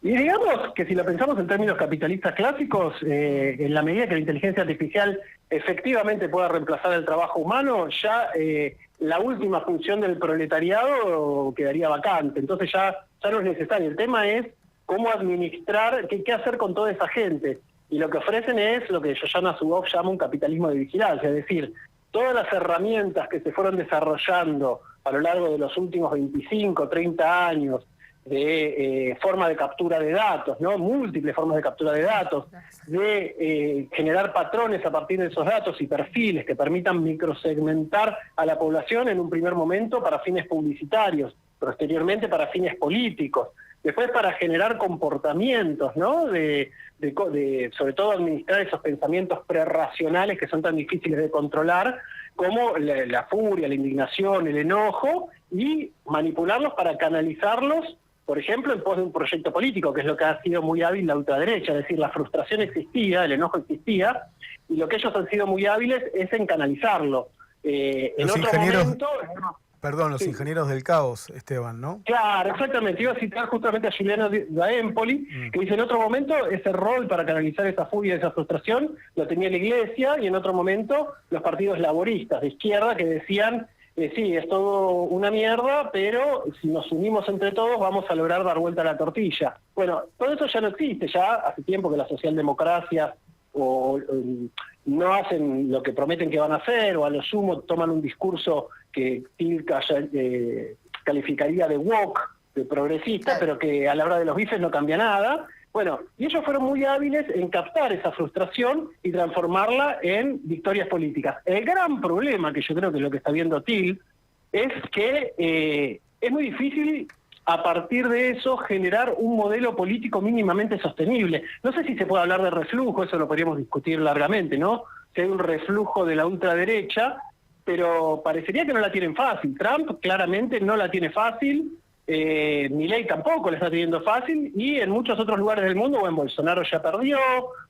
Y digamos que si lo pensamos en términos capitalistas clásicos, en la medida que la inteligencia artificial efectivamente pueda reemplazar el trabajo humano, ya la última función del proletariado quedaría vacante. Entonces ya no es necesario. El tema es cómo administrar, qué hacer con toda esa gente. Y lo que ofrecen es lo que Shoshana Zuboff llama un capitalismo de vigilancia, es decir, todas las herramientas que se fueron desarrollando a lo largo de los últimos 25, 30 años, de forma de captura de datos, ¿no? Múltiples formas de captura de datos, de generar patrones a partir de esos datos y perfiles que permitan microsegmentar a la población en un primer momento para fines publicitarios, posteriormente para fines políticos, después para generar comportamientos, ¿no? De sobre todo administrar esos pensamientos prerracionales que son tan difíciles de controlar, como la furia, la indignación, el enojo, y manipularlos para canalizarlos, por ejemplo, en pos de un proyecto político, que es lo que ha sido muy hábil la ultraderecha. Es decir, la frustración existía, el enojo existía, y lo que ellos han sido muy hábiles es en canalizarlo. En otro momento... Perdón, los ingenieros del caos, Esteban, ¿no? Claro, exactamente. Iba a citar justamente a Giuliano da Empoli, que dice: en otro momento ese rol para canalizar esa furia, esa frustración, lo tenía la Iglesia, y en otro momento los partidos laboristas de izquierda, que decían: sí, es todo una mierda, pero si nos unimos entre todos vamos a lograr dar vuelta a la tortilla. Bueno, todo eso ya no existe. Ya hace tiempo que la socialdemocracia no hacen lo que prometen que van a hacer, o a lo sumo toman un discurso que Tilca calificaría de woke, de progresista, pero que a la hora de los bifes no cambia nada. Bueno, y ellos fueron muy hábiles en captar esa frustración y transformarla en victorias políticas. El gran problema, que yo creo que es lo que está viendo Thiel, es que es muy difícil a partir de eso generar un modelo político mínimamente sostenible. No sé si se puede hablar de reflujo, eso lo podríamos discutir largamente, ¿no? Si hay un reflujo de la ultraderecha, pero parecería que no la tienen fácil. Trump claramente no la tiene fácil, Milei tampoco la está teniendo fácil, y en muchos otros lugares del mundo, bueno, Bolsonaro ya perdió,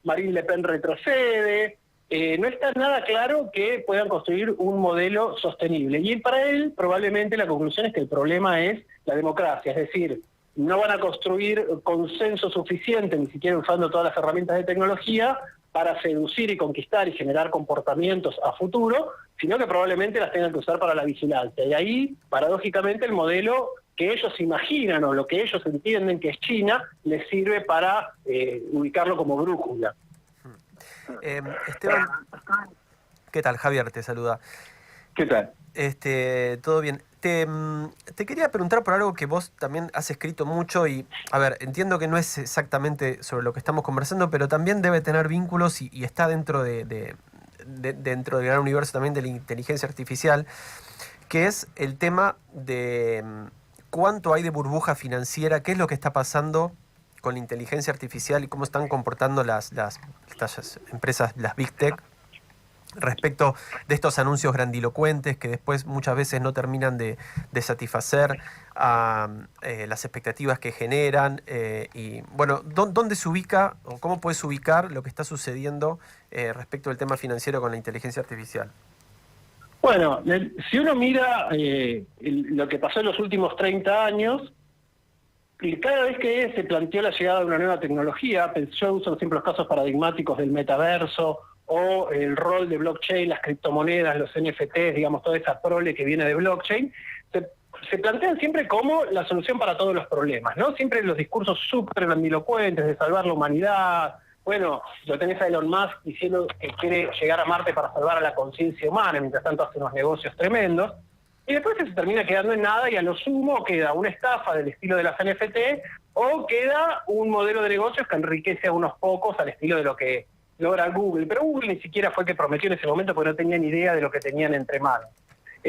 Marine Le Pen retrocede, no está nada claro que puedan construir un modelo sostenible. Y para él, probablemente la conclusión es que el problema es la democracia, es decir, no van a construir consenso suficiente, ni siquiera usando todas las herramientas de tecnología, para seducir y conquistar y generar comportamientos a futuro, sino que probablemente las tengan que usar para la vigilancia. Y ahí, paradójicamente, el modelo que ellos imaginan o lo que ellos entienden que es China, les sirve para ubicarlo como brújula. Esteban, ¿qué tal? Javier te saluda. ¿Qué tal? Todo bien. Te quería preguntar por algo que vos también has escrito mucho y, a ver, entiendo que no es exactamente sobre lo que estamos conversando, pero también debe tener vínculos y está dentro dentro del gran universo también de la inteligencia artificial, que es el tema de cuánto hay de burbuja financiera, qué es lo que está pasando con la inteligencia artificial y cómo están comportando estas empresas, las Big Tech, respecto de estos anuncios grandilocuentes que después muchas veces no terminan de satisfacer a las expectativas que generan. Y bueno, ¿dónde se ubica o cómo puedes ubicar lo que está sucediendo respecto del tema financiero con la inteligencia artificial? Bueno, si uno mira lo que pasó en los últimos 30 años, y cada vez que se planteó la llegada de una nueva tecnología, yo uso siempre los casos paradigmáticos del metaverso o el rol de blockchain, las criptomonedas, los NFTs, digamos, toda esa prole que viene de blockchain, se plantean siempre como la solución para todos los problemas, ¿no? Siempre los discursos súper grandilocuentes de salvar la humanidad. Bueno, lo tenés a Elon Musk diciendo que quiere llegar a Marte para salvar a la conciencia humana, mientras tanto hace unos negocios tremendos. Y después se termina quedando en nada y a lo sumo queda una estafa del estilo de las NFT o queda un modelo de negocios que enriquece a unos pocos al estilo de lo que logra Google. Pero Google ni siquiera fue el que prometió en ese momento porque no tenía ni idea de lo que tenían entre manos.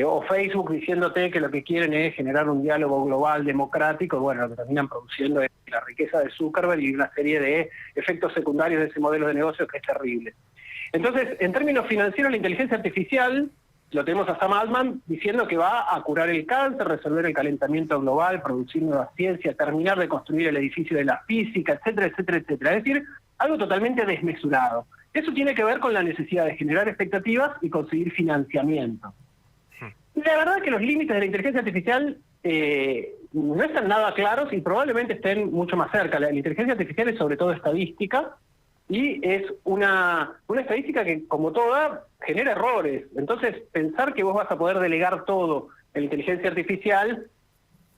O Facebook diciéndote que lo que quieren es generar un diálogo global democrático. Bueno, lo que terminan produciendo es la riqueza de Zuckerberg y una serie de efectos secundarios de ese modelo de negocios que es terrible. Entonces, en términos financieros, la inteligencia artificial, lo tenemos a Sam Altman diciendo que va a curar el cáncer, resolver el calentamiento global, producir nueva ciencia, terminar de construir el edificio de la física, etcétera, etcétera, etcétera. Es decir, algo totalmente desmesurado. Eso tiene que ver con la necesidad de generar expectativas y conseguir financiamiento. La verdad es que los límites de la inteligencia artificial no están nada claros y probablemente estén mucho más cerca. La inteligencia artificial es sobre todo estadística y es una estadística que, como toda, genera errores. Entonces, pensar que vos vas a poder delegar todo en la inteligencia artificial,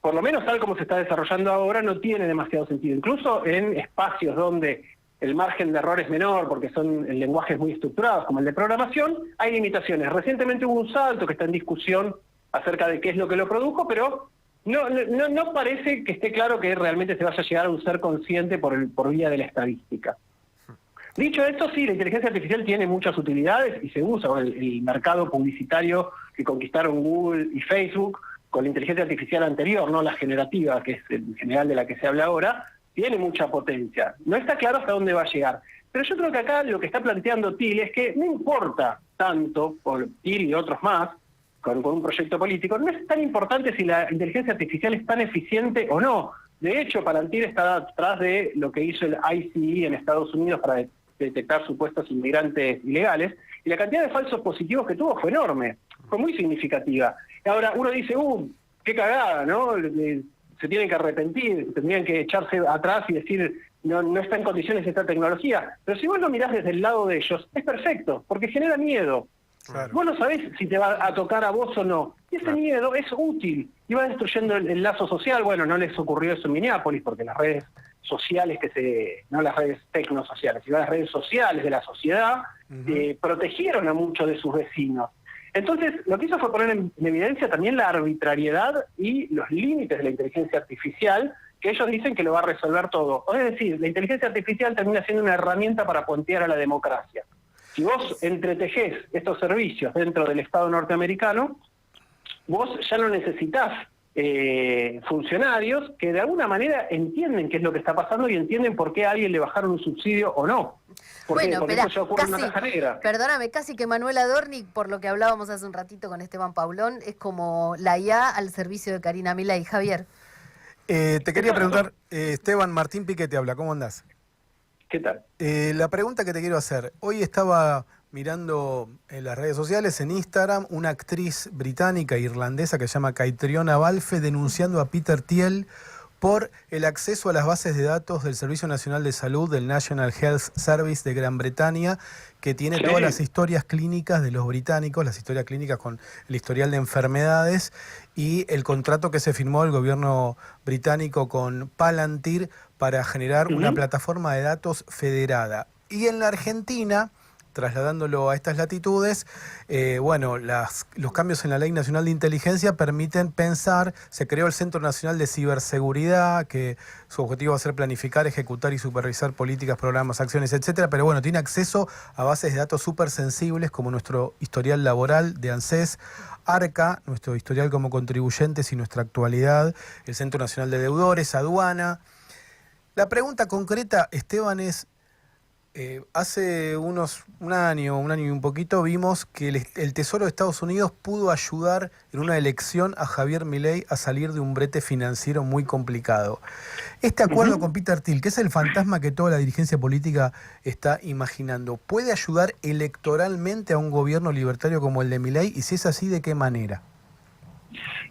por lo menos tal como se está desarrollando ahora, no tiene demasiado sentido. Incluso en espacios donde el margen de error es menor, porque son lenguajes muy estructurados, como el de programación, hay limitaciones. Recientemente hubo un salto que está en discusión acerca de qué es lo que lo produjo, pero no parece que esté claro que realmente se vaya a llegar a un ser consciente por vía de la estadística. Dicho esto, sí, la inteligencia artificial tiene muchas utilidades y se usa. El mercado publicitario que conquistaron Google y Facebook con la inteligencia artificial anterior, no la generativa, que es en general de la que se habla ahora, tiene mucha potencia. No está claro hasta dónde va a llegar. Pero yo creo que acá lo que está planteando Thiel es que no importa tanto, por Thiel y otros más, con un proyecto político, no es tan importante si la inteligencia artificial es tan eficiente o no. De hecho, Palantir está atrás de lo que hizo el ICE en Estados Unidos para detectar supuestos inmigrantes ilegales, y la cantidad de falsos positivos que tuvo fue enorme, fue muy significativa. Y ahora uno dice, qué cagada, ¿no? Se tienen que arrepentir, tendrían que echarse atrás y decir, no está en condiciones esta tecnología. Pero si vos lo mirás desde el lado de ellos, es perfecto, porque genera miedo. Claro. Vos no sabés si te va a tocar a vos o no. Y ese miedo es útil y va destruyendo el lazo social. Bueno, no les ocurrió eso en Minneapolis, porque las redes sociales, no las redes tecnosociales, sino las redes sociales de la sociedad, protegieron a muchos de sus vecinos. Entonces, lo que hizo fue poner en evidencia también la arbitrariedad y los límites de la inteligencia artificial que ellos dicen que lo va a resolver todo. Es decir, la inteligencia artificial termina siendo una herramienta para puentear a la democracia. Si vos entretejés estos servicios dentro del Estado norteamericano, vos ya no necesitás funcionarios que de alguna manera entienden qué es lo que está pasando y entienden por qué a alguien le bajaron un subsidio o no. Porque Esperá, eso ya ocurre en una caja negra. perdóname, casi que Manuel Adorni, por lo que hablábamos hace un ratito con Esteban Paulón, es como la IA al servicio de Karina Milei. Javier. Te quería preguntar, Esteban, Martín Piqué te habla, ¿cómo andás? ¿Qué tal? La pregunta que te quiero hacer, hoy estaba mirando en las redes sociales, en Instagram, una actriz británica e irlandesa que se llama Caitriona Balfe denunciando a Peter Thiel por el acceso a las bases de datos del Servicio Nacional de Salud, del National Health Service de Gran Bretaña, que tiene todas las historias clínicas de los británicos, las historias clínicas con el historial de enfermedades y el contrato que se firmó el gobierno británico con Palantir para generar una plataforma de datos federada. Y en la Argentina, trasladándolo a estas latitudes, los cambios en la Ley Nacional de Inteligencia permiten pensar, se creó el Centro Nacional de Ciberseguridad, que su objetivo va a ser planificar, ejecutar y supervisar políticas, programas, acciones, etcétera, pero bueno, tiene acceso a bases de datos súper sensibles como nuestro historial laboral de ANSES, ARCA, nuestro historial como contribuyentes y nuestra actualidad, el Centro Nacional de Deudores, aduana. La pregunta concreta, Esteban, es: hace un año y un poquito vimos que el Tesoro de Estados Unidos pudo ayudar en una elección a Javier Milei a salir de un brete financiero muy complicado. Este acuerdo con Peter Thiel, que es el fantasma que toda la dirigencia política está imaginando, ¿puede ayudar electoralmente a un gobierno libertario como el de Milei? Y si es así, ¿de qué manera?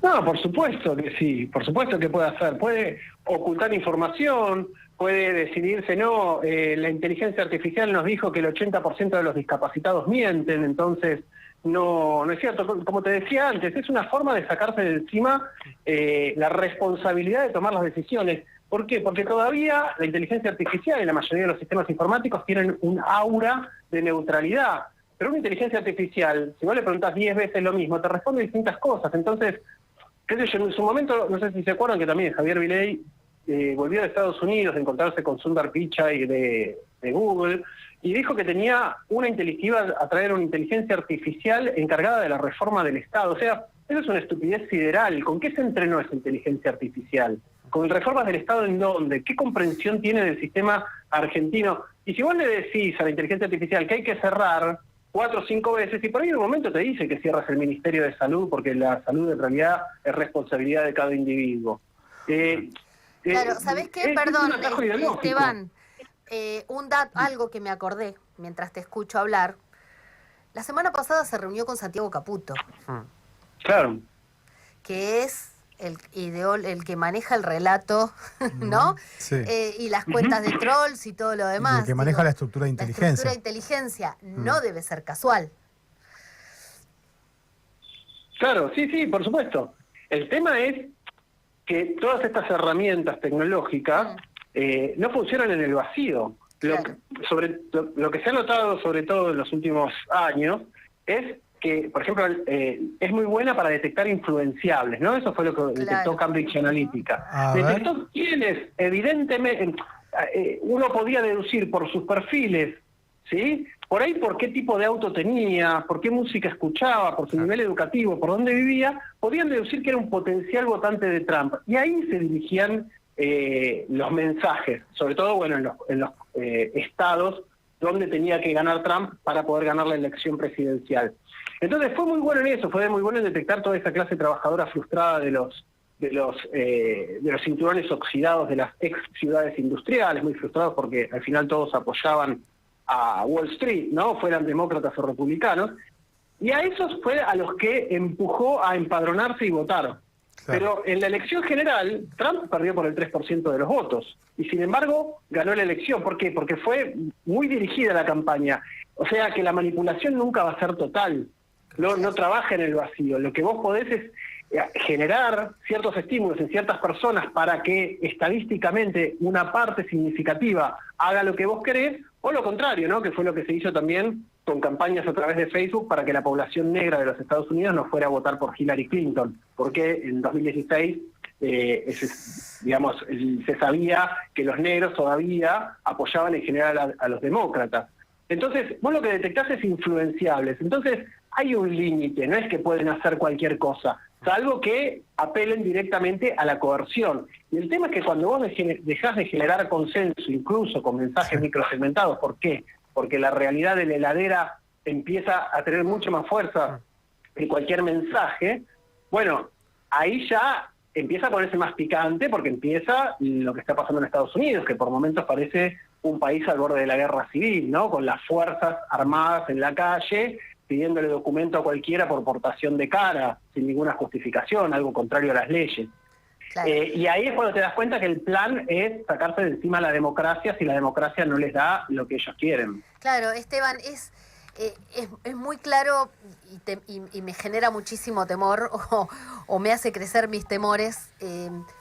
No, por supuesto que sí, por supuesto que puede hacer. Puede ocultar información, puede decidirse, no, la inteligencia artificial nos dijo que el 80% de los discapacitados mienten, entonces no es cierto. Como te decía antes, es una forma de sacarse de encima la responsabilidad de tomar las decisiones. ¿Por qué? Porque todavía la inteligencia artificial y la mayoría de los sistemas informáticos tienen un aura de neutralidad. Pero una inteligencia artificial, si vos le preguntás 10 veces lo mismo, te responde distintas cosas. Entonces, qué sé yo, en su momento, no sé si se acuerdan que también Javier Milei volvió de Estados Unidos a encontrarse con Sundar Pichai de Google y dijo que iba a traer una inteligencia artificial encargada de la reforma del Estado. O sea, eso es una estupidez sideral. ¿Con qué se entrenó esa inteligencia artificial? ¿Con reformas del Estado en dónde? ¿Qué comprensión tiene del sistema argentino? Y si vos le decís a la inteligencia artificial que hay que cerrar 4 o 5 veces, y por ahí en un momento te dice que cierras el Ministerio de Salud porque la salud en realidad es responsabilidad de cada individuo. Claro, ¿sabés qué? Perdón, Esteban, algo que me acordé mientras te escucho hablar. La semana pasada se reunió con Santiago Caputo. Claro. Que es el que maneja el relato, ¿no? Sí. Y las cuentas de trolls y todo lo demás. El que maneja la estructura de inteligencia. La estructura de inteligencia no debe ser casual. Claro, sí, por supuesto. El tema es que todas estas herramientas tecnológicas no funcionan en el vacío. Claro. Lo que se ha notado, sobre todo en los últimos años, es que, por ejemplo, es muy buena para detectar influenciables, ¿no? Eso fue lo que detectó Cambridge Analytica. Detectó quienes, evidentemente, uno podía deducir por sus perfiles, ¿sí? Por ahí, por qué tipo de auto tenía, por qué música escuchaba, por su nivel educativo, por dónde vivía, podían deducir que era un potencial votante de Trump. Y ahí se dirigían los mensajes, sobre todo, bueno, en los estados donde tenía que ganar Trump para poder ganar la elección presidencial. Entonces fue muy bueno en eso, fue muy bueno en detectar toda esa clase trabajadora frustrada de los cinturones oxidados de las ex ciudades industriales, muy frustrados porque al final todos apoyaban a Wall Street, ¿no? Fueran demócratas o republicanos, y a esos fue a los que empujó a empadronarse y votar. Pero en la elección general, Trump perdió por el 3% de los votos, y sin embargo ganó la elección. ¿Por qué? Porque fue muy dirigida la campaña. O sea que la manipulación nunca va a ser total, no trabaja en el vacío. Lo que vos podés es generar ciertos estímulos en ciertas personas para que estadísticamente una parte significativa haga lo que vos querés, o lo contrario, ¿no? Que fue lo que se hizo también con campañas a través de Facebook para que la población negra de los Estados Unidos no fuera a votar por Hillary Clinton, porque en 2016 digamos, se sabía que los negros todavía apoyaban en general a los demócratas. Entonces, vos lo que detectás es influenciables. Entonces, hay un límite, no es que pueden hacer cualquier cosa, salvo que apelen directamente a la coerción. Y el tema es que cuando vos dejás de generar consenso, incluso con mensajes microsegmentados, ¿por qué? Porque la realidad de la heladera empieza a tener mucho más fuerza que cualquier mensaje. Bueno, ahí ya empieza a ponerse más picante, porque empieza lo que está pasando en Estados Unidos, que por momentos parece un país al borde de la guerra civil, ¿no? Con las fuerzas armadas en la calle, pidiéndole documento a cualquiera por portación de cara, sin ninguna justificación, algo contrario a las leyes. Claro. Y ahí es cuando te das cuenta que el plan es sacarse de encima la democracia si la democracia no les da lo que ellos quieren. Claro, Esteban, es muy claro y me genera muchísimo temor o me hace crecer mis temores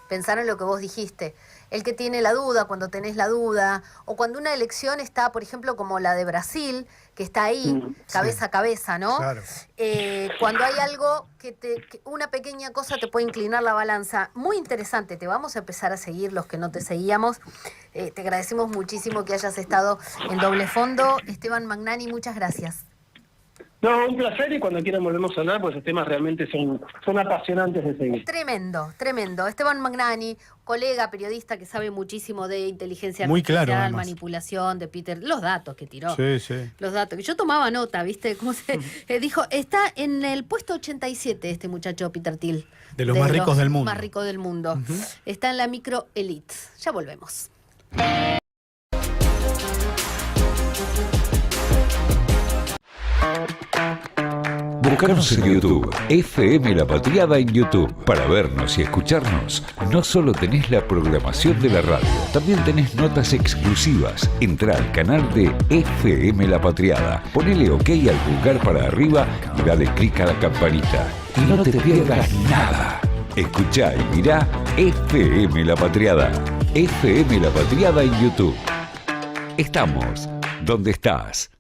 pensar en lo que vos dijiste. El que tiene la duda, cuando tenés la duda, o cuando una elección está, por ejemplo, como la de Brasil, que está ahí, cabeza a cabeza, ¿no? Claro. Cuando hay algo que una pequeña cosa te puede inclinar la balanza. Muy interesante, te vamos a empezar a seguir los que no te seguíamos. Te agradecemos muchísimo que hayas estado en Doble Fondo. Esteban Magnani, muchas gracias. No, un placer, y cuando quieran volvemos a hablar, pues los temas realmente son apasionantes de seguir. Tremendo, tremendo. Esteban Magnani, colega, periodista que sabe muchísimo de inteligencia Muy artificial, claro, además. manipulación de Peter, los datos que tiró. Sí, sí. Los datos. Yo tomaba nota, ¿viste? ¿Cómo se dijo? Está en el puesto 87 este muchacho Peter Thiel. De los más ricos del mundo. Más ricos del mundo. Está en la micro elite. Ya volvemos. Búscanos en YouTube, FM La Patriada en YouTube. Para vernos y escucharnos, no solo tenés la programación de la radio, también tenés notas exclusivas. Entrá al canal de FM La Patriada, ponele OK al pulgar para arriba y dale clic a la campanita. Y no te pierdas nada. Escuchá y mirá FM La Patriada. FM La Patriada en YouTube. Estamos donde estás.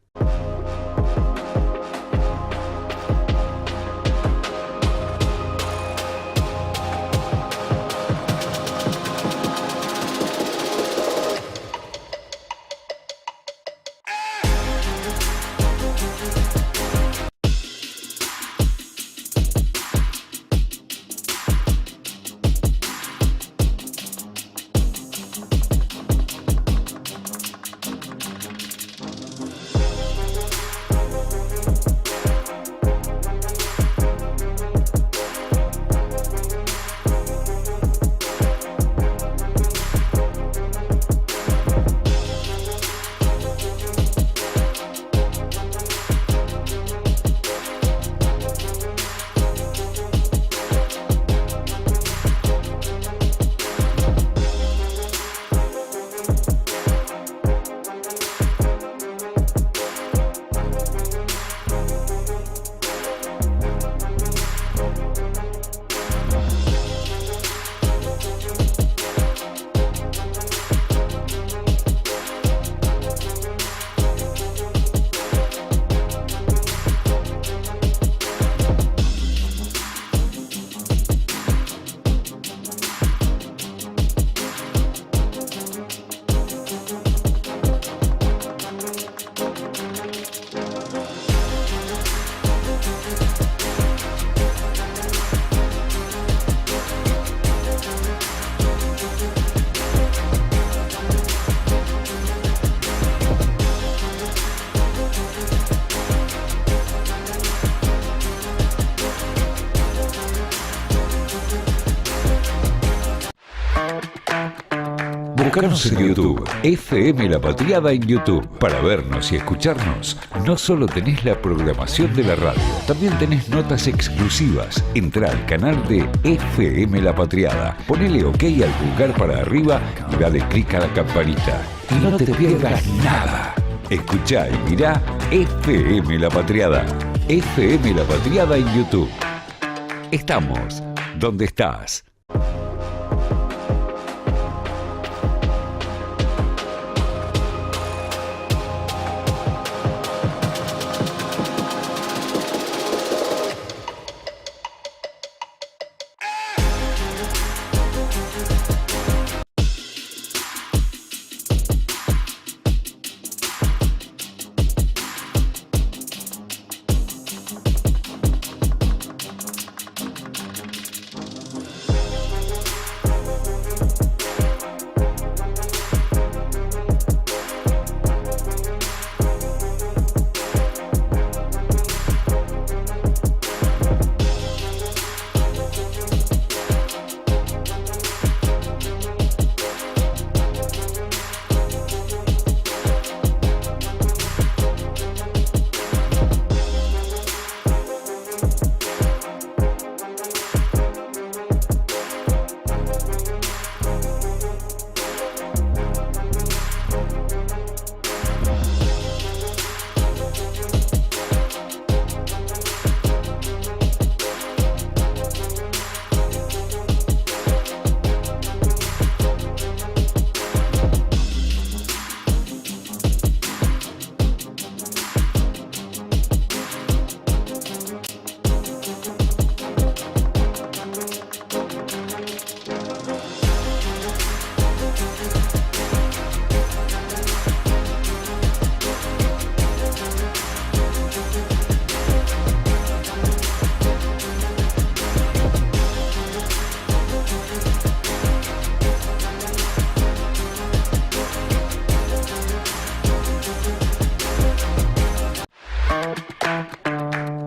Búscanos en YouTube, FM La Patriada en YouTube. Para vernos y escucharnos, no solo tenés la programación de la radio, también tenés notas exclusivas. Entrá al canal de FM La Patriada, ponele OK al pulgar para arriba y dale clic a la campanita. Y no te pierdas nada. Escuchá y mirá FM La Patriada. FM La Patriada en YouTube. Estamos donde estás.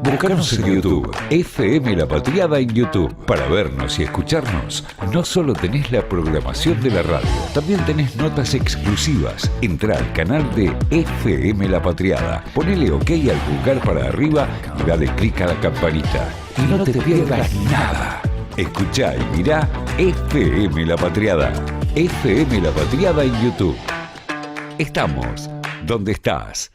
Buscanos en YouTube, FM La Patriada en YouTube. Para vernos y escucharnos, no solo tenés la programación de la radio, también tenés notas exclusivas. Entrá al canal de FM La Patriada, ponele OK al pulgar para arriba y dale clic a la campanita. Y no te pierdas nada. Escuchá y mirá FM La Patriada. FM La Patriada en YouTube. Estamos donde estás.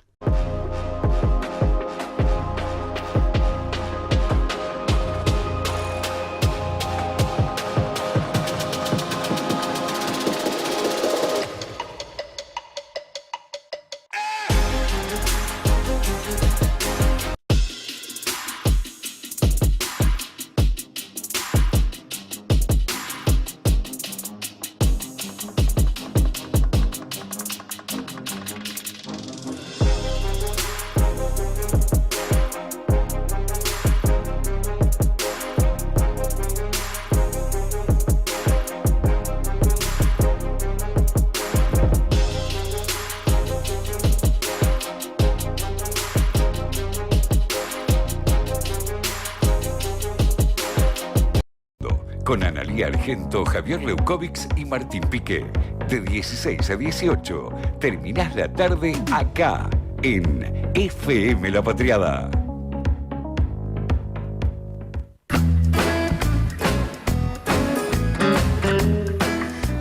Con Analía Argento, Javier Leukovics y Martín Piqué. De 16 a 18, terminás la tarde acá, en FM La Patriada.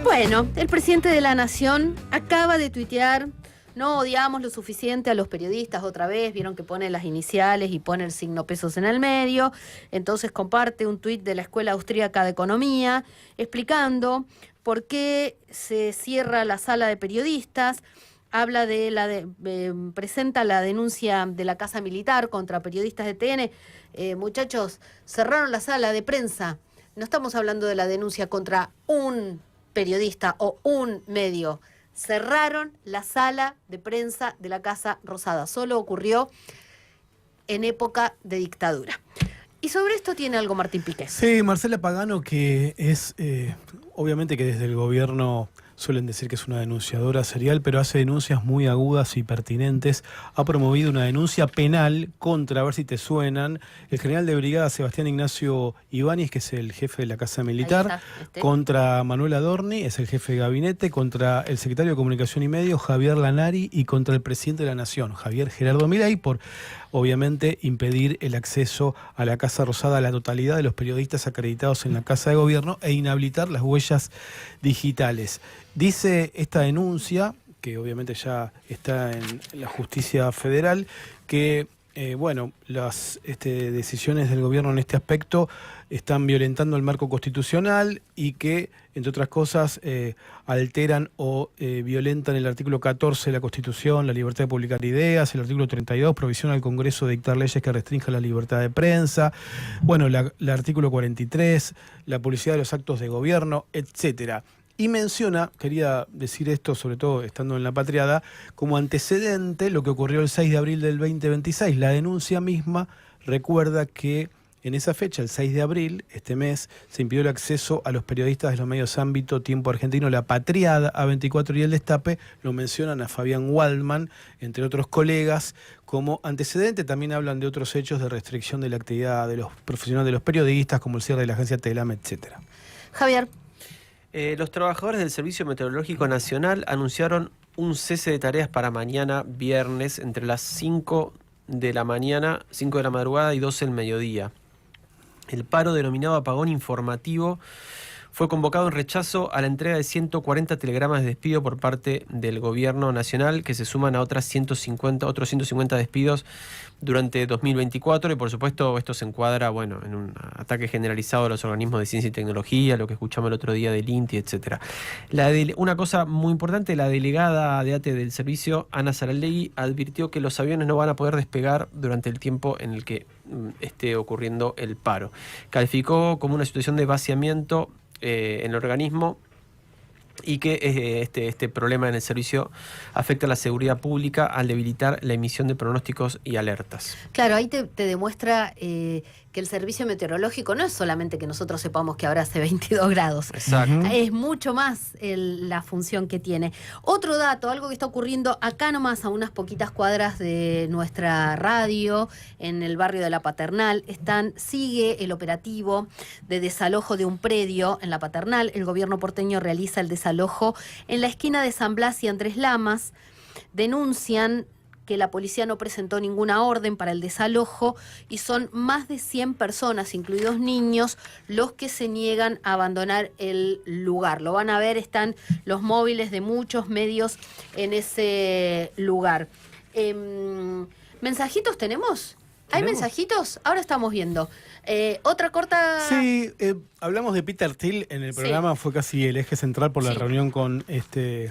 Bueno, el presidente de la Nación acaba de tuitear: no odiamos lo suficiente a los periodistas otra vez, vieron que pone las iniciales y pone el signo pesos en el medio. Entonces comparte un tuit de la Escuela Austríaca de Economía explicando por qué se cierra la sala de periodistas. Habla presenta la denuncia de la Casa Militar contra periodistas de TN. Muchachos, cerraron la sala de prensa. No estamos hablando de la denuncia contra un periodista o un medio. Cerraron la sala de prensa de la Casa Rosada. Solo ocurrió en época de dictadura. Y sobre esto tiene algo Martín Piqué. Sí, Marcela Pagano, que es, obviamente que desde el gobierno suelen decir que es una denunciadora serial, pero hace denuncias muy agudas y pertinentes. Ha promovido una denuncia penal contra, a ver si te suenan, el general de brigada Sebastián Ignacio Ibáñez, que es el jefe de la Casa Militar, contra Manuel Adorni, es el jefe de gabinete, contra el secretario de Comunicación y Medios, Javier Lanari, y contra el presidente de la Nación, Javier Gerardo Milei, por obviamente impedir el acceso a la Casa Rosada a la totalidad de los periodistas acreditados en la Casa de Gobierno e inhabilitar las huellas digitales. Dice esta denuncia, que obviamente ya está en la justicia federal, que las decisiones del gobierno en este aspecto están violentando el marco constitucional y que, entre otras cosas, alteran o violentan el artículo 14 de la Constitución, la libertad de publicar ideas, el artículo 32, provisión al Congreso de dictar leyes que restrinjan la libertad de prensa, el artículo 43, la publicidad de los actos de gobierno, etcétera. Y menciona, quería decir esto, sobre todo estando en La Patriada, como antecedente lo que ocurrió el 6 de abril del 2026. La denuncia misma recuerda que en esa fecha, el 6 de abril, este mes, se impidió el acceso a los periodistas de los medios ámbito Tiempo Argentino, La Patriada, A24 y El Destape. Lo mencionan a Fabián Waldman, entre otros colegas, como antecedente. También hablan de otros hechos de restricción de la actividad de los profesionales de los periodistas, como el cierre de la agencia Telam, etcétera. Javier. Los trabajadores del Servicio Meteorológico Nacional anunciaron un cese de tareas para mañana viernes entre las 5 de la mañana, 5 de la madrugada y 12 del mediodía. El paro denominado apagón informativo fue convocado en rechazo a la entrega de 140 telegramas de despido por parte del gobierno nacional, que se suman a otros 150 despidos durante 2024, y por supuesto esto se encuadra en un ataque generalizado a los organismos de ciencia y tecnología, lo que escuchamos el otro día del INTI, etc. Una cosa muy importante, la delegada de ATE del servicio, Ana Saralegui, advirtió que los aviones no van a poder despegar durante el tiempo en el que esté ocurriendo el paro. Calificó como una situación de vaciamiento en el organismo y que este problema en el servicio afecta a la seguridad pública al debilitar la emisión de pronósticos y alertas. Claro, ahí te demuestra que el servicio meteorológico no es solamente que nosotros sepamos que ahora hace 22 grados. Exacto. Es mucho más la función que tiene. Otro dato, algo que está ocurriendo acá nomás a unas poquitas cuadras de nuestra radio, en el barrio de La Paternal, sigue el operativo de desalojo de un predio en La Paternal. El gobierno porteño realiza el desalojo en la esquina de San Blas y Andrés Lamas. Denuncian que la policía no presentó ninguna orden para el desalojo y son más de 100 personas, incluidos niños, los que se niegan a abandonar el lugar. Lo van a ver, están los móviles de muchos medios en ese lugar. ¿Mensajitos tenemos? ¿Hay mensajitos? Ahora estamos viendo. Otra corta... Sí, hablamos de Peter Thiel en el programa, fue casi el eje central por la reunión con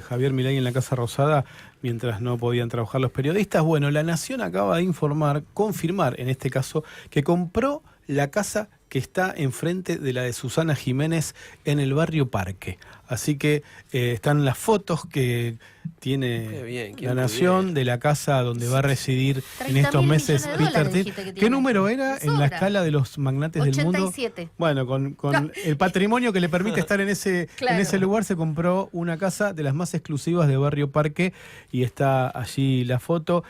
Javier Milei en la Casa Rosada, mientras no podían trabajar los periodistas. Bueno, La Nación acaba de confirmar en este caso, que compró la casa que está enfrente de la de Susana Jiménez en el barrio Parque. Así que están las fotos que tiene La Nación de la casa donde va a residir en estos meses Peter Thiel. ¿Qué número era en la escala de los magnates 87 del mundo? 87. Bueno, con el patrimonio que le permite estar en ese lugar, se compró una casa de las más exclusivas de Barrio Parque y está allí la foto.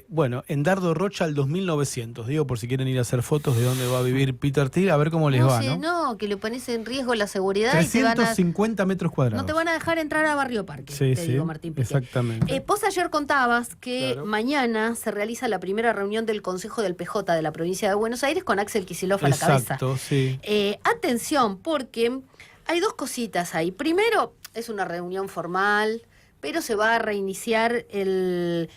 Bueno, en Dardo Rocha al 2900, digo por si quieren ir a hacer fotos de dónde va a vivir Peter Thiel, a ver cómo les va, ¿no? No, que le pones en riesgo la seguridad 350 metros cuadrados. No te van a dejar entrar a Barrio Parque, te digo, Martín Piqué. Exactamente. Vos ayer contabas que mañana se realiza la primera reunión del Consejo del PJ de la provincia de Buenos Aires con Axel Kicillof a la cabeza. Exacto, sí. Atención, porque hay dos cositas ahí. Primero, es una reunión formal, pero se va a reiniciar el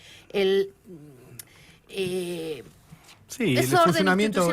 funcionamiento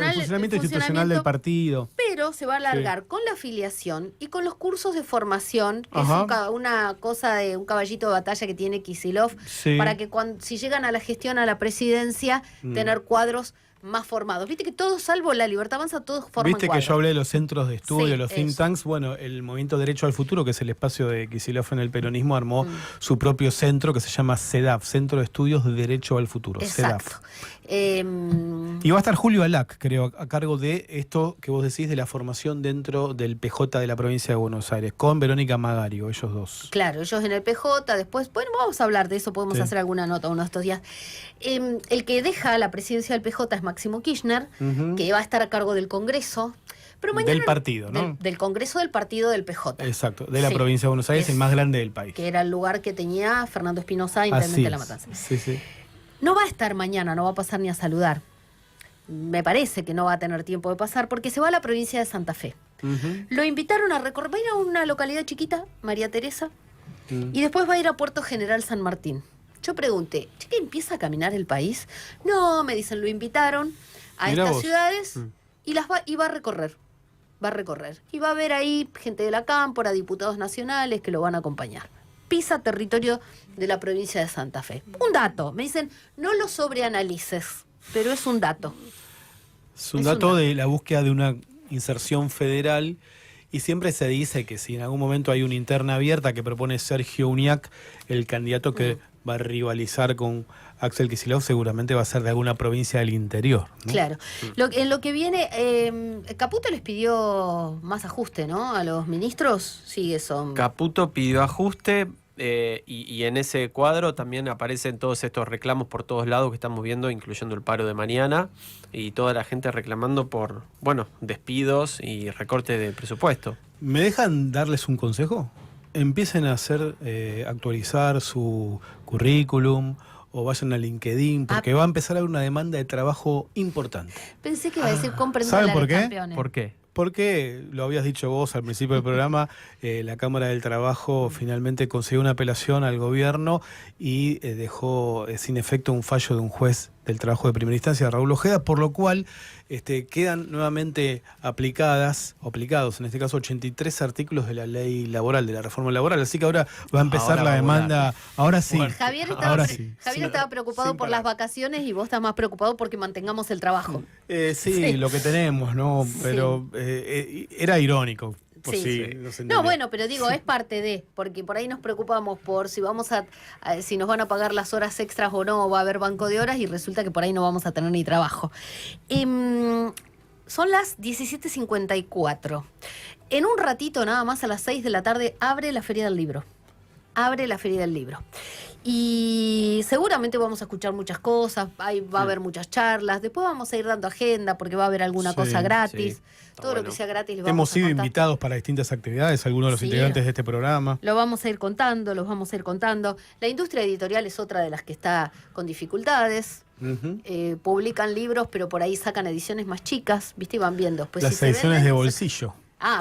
institucional del partido. Pero se va a alargar con la afiliación y con los cursos de formación, que es una cosa de un caballito de batalla que tiene Kicillof, para que si llegan a la gestión, a la presidencia, tener cuadros más formados. Viste que todos, salvo La Libertad Avanza, todos forman Viste cuadros. Que yo hablé de los centros de estudio, los think tanks. Bueno, el Movimiento Derecho al Futuro, que es el espacio de Kicillof en el peronismo, armó su propio centro que se llama CEDAF, Centro de Estudios de Derecho al Futuro. Exacto. CEDAF. Y va a estar Julio Alac, creo, a cargo de esto que vos decís de la formación dentro del PJ de la provincia de Buenos Aires, con Verónica Magario, ellos dos. Claro, ellos en el PJ, después, bueno, vamos a hablar de eso, podemos hacer alguna nota uno de estos días. El que deja la presidencia del PJ es Máximo Kirchner, que va a estar a cargo del Congreso. Pero mañana, del partido, ¿no? Del Congreso del partido del PJ. Exacto, de la provincia de Buenos Aires, el más grande del país. Que era el lugar que tenía Fernando Espinosa, intendente de La Matanza. Sí. No va a estar mañana, no va a pasar ni a saludar. Me parece que no va a tener tiempo de pasar porque se va a la provincia de Santa Fe. Lo invitaron a recorrer, va a ir a una localidad chiquita, María Teresa, y después va a ir a Puerto General San Martín. Yo pregunté, ¿qué empieza a caminar el país? No, me dicen, lo invitaron a estas ciudades y va a recorrer. Va a recorrer. Y va a ver ahí gente de la Cámpora, diputados nacionales que lo van a acompañar. Pisa territorio de la provincia de Santa Fe. Un dato. Me dicen, no lo sobreanalices, pero es un dato. Es un dato de la búsqueda de una inserción federal y siempre se dice que si en algún momento hay una interna abierta que propone Sergio Uñac, el candidato que va a rivalizar con Axel Kicillof seguramente va a ser de alguna provincia del interior, ¿no? Claro. En lo que viene, Caputo les pidió más ajuste, ¿no? A los ministros, sí, eso. Caputo pidió ajuste. Y en ese cuadro también aparecen todos estos reclamos por todos lados que estamos viendo, incluyendo el paro de mañana y toda la gente reclamando por, despidos y recorte de presupuesto. ¿Me dejan darles un consejo? Empiecen a actualizar su currículum o vayan a LinkedIn, porque va a empezar a haber una demanda de trabajo importante. Pensé que iba a decir compren ¿Saben dólares, por qué? campeones. ¿Por qué? Porque, lo habías dicho vos al principio del programa, la Cámara del Trabajo finalmente consiguió una apelación al gobierno y dejó sin efecto un fallo de un juez del trabajo de primera instancia, Raúl Ojeda, por lo cual quedan nuevamente aplicados en este caso 83 artículos de la ley laboral, de la reforma laboral, así que ahora va a empezar la demanda, ahora sí. Bueno, Javier estaba preocupado por las vacaciones y vos estás más preocupado porque mantengamos el trabajo. Sí, lo que tenemos, ¿no? Pero era irónico. Por Sí. si Sí. no se No, entendió. bueno, pero digo, es parte de, porque por ahí nos preocupamos por si vamos si nos van a pagar las horas extras o no, o va a haber banco de horas y resulta que por ahí no vamos a tener ni trabajo. Son las 17:54. En un ratito, nada más a las 6 de la tarde, abre la Feria del Libro. Abre la Feria del Libro. Y seguramente vamos a escuchar muchas cosas, va a haber muchas charlas, después vamos a ir dando agenda porque va a haber alguna Sí, cosa gratis. sí, está Todo lo bueno. que sea gratis les vamos Hemos a sido contar. invitados para distintas actividades, algunos de los Sí. integrantes de este programa. Lo vamos a ir contando, los vamos a ir contando. La industria editorial es otra de las que está con dificultades. Ujú. Publican libros, pero por ahí sacan ediciones más chicas, ¿viste? Y van viendo. Pues Las si se ediciones venden, de bolsillo.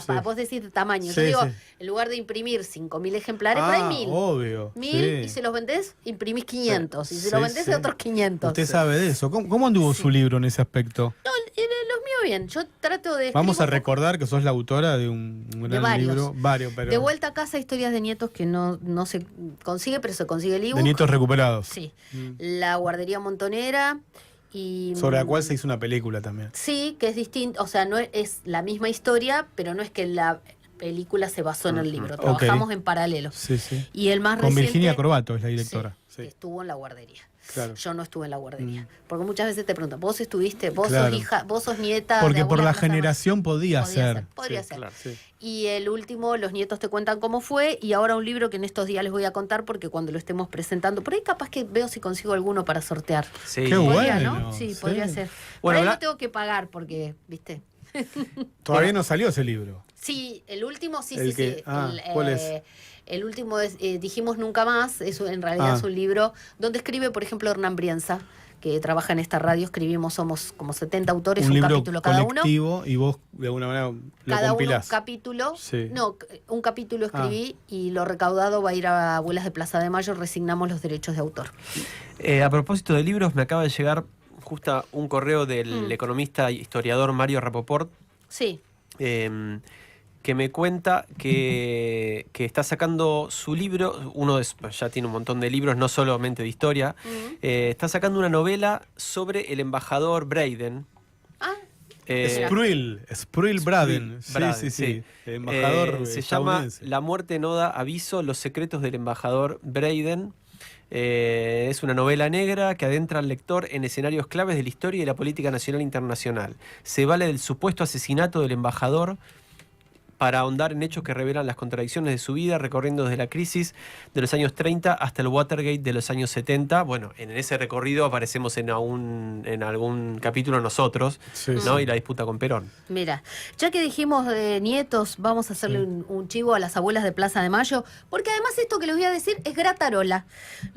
Para vos decís de tamaño. Yo Sí, digo, sí. en lugar de imprimir 5.000 ejemplares, por ahí 1.000. Obvio. 1.000 sí. y si los vendés, imprimís 500. Y si Sí, los vendés, sí. otros 500. Usted sabe de eso. ¿Cómo anduvo su libro en ese aspecto? No, los míos bien. Yo trato de... Vamos a escribo recordar que sos la autora de un gran varios. libro. Varios, pero De vuelta a casa, historias de nietos que no se consigue, pero se consigue el ebook. de nietos recuperados. Sí. Mm. La guardería montonera y... Sobre la cual se hizo una película también. Sí, que es distinto, o sea, no es la misma historia, pero no es que la película se basó en el libro, trabajamos en paralelo. Sí, sí. Y el más Con reciente... Virginia Corbato es la directora. Sí, Sí. que estuvo en la guardería. Claro. Yo no estuve en la guardería. Porque muchas veces te preguntan, ¿vos estuviste? ¿Vos Claro. sos hija? ¿Vos sos nieta? Porque de por alguna la de las hermanas? generación podía ser. Podría Sí, ser. claro. Sí. Y el último, los nietos te cuentan cómo fue, y ahora un libro que en estos días les voy a contar porque cuando lo estemos presentando, por ahí capaz que veo si consigo alguno para sortear. Sí. Qué Podría, bueno. ¿no? Sí, Sí. podría ser. Por Bueno, ahí habla- lo tengo que pagar porque, ¿viste? Todavía no salió ese libro. Sí, el último, sí, El sí, que- sí. ¿cuál es? El último es Dijimos Nunca Más, en realidad es un libro donde escribe, por ejemplo, Hernán Brienza, que trabaja en esta radio. Escribimos, somos como 70 autores, un libro capítulo cada uno. colectivo y vos de alguna manera lo Cada uno un compilás. capítulo. Sí. No, un capítulo escribí y lo recaudado va a ir a Abuelas de Plaza de Mayo, resignamos los derechos de autor. A propósito de libros, me acaba de llegar justo un correo del economista e historiador Mario Rapoport, Sí. que me cuenta que está sacando su libro, ya tiene un montón de libros, no solamente de historia, está sacando una novela sobre el embajador Braden. Ah, Spruill Braden. Braden, Sí. sí. Embajador se llama estadounidense. La muerte no da aviso, los secretos del embajador Braden. Es una novela negra que adentra al lector en escenarios claves de la historia y la política nacional e internacional. Se vale del supuesto asesinato del embajador para ahondar en hechos que revelan las contradicciones de su vida, recorriendo desde la crisis de los años 30 hasta el Watergate de los años 70. Bueno, en ese recorrido aparecemos en algún capítulo nosotros, Sí, ¿no? sí. Y la disputa con Perón. mira, ya que dijimos de nietos, vamos a hacerle un chivo a las abuelas de Plaza de Mayo, porque además esto que les voy a decir es gratarola.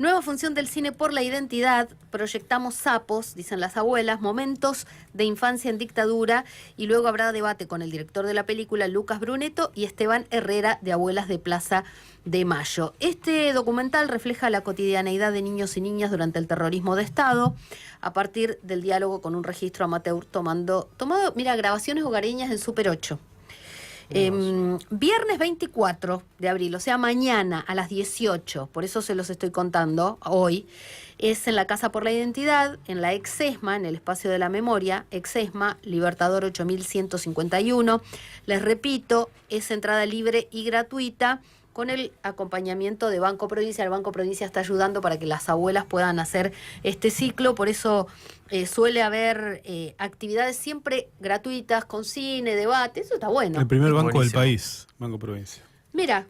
Nueva función del cine por la identidad, proyectamos sapos, dicen las abuelas, momentos de infancia en dictadura, y luego habrá debate con el director de la película, Lucas Bruneto, y Esteban Herrera, de Abuelas de Plaza de Mayo. Este documental refleja la cotidianeidad de niños y niñas durante el terrorismo de Estado, a partir del diálogo con un registro amateur tomado, mira, grabaciones hogareñas en Super 8. Viernes 24 de abril, o sea, mañana a las 18, por eso se los estoy contando hoy, es en la Casa por la Identidad, en la Exesma, en el Espacio de la Memoria, Exesma, Libertador 8151. Les repito, es entrada libre y gratuita, con el acompañamiento de Banco Provincia. El Banco Provincia está ayudando para que las abuelas puedan hacer este ciclo, por eso suele haber actividades siempre gratuitas, con cine, debate, eso está bueno. El primer banco Buenísimo. del país, Banco Provincia. Mira,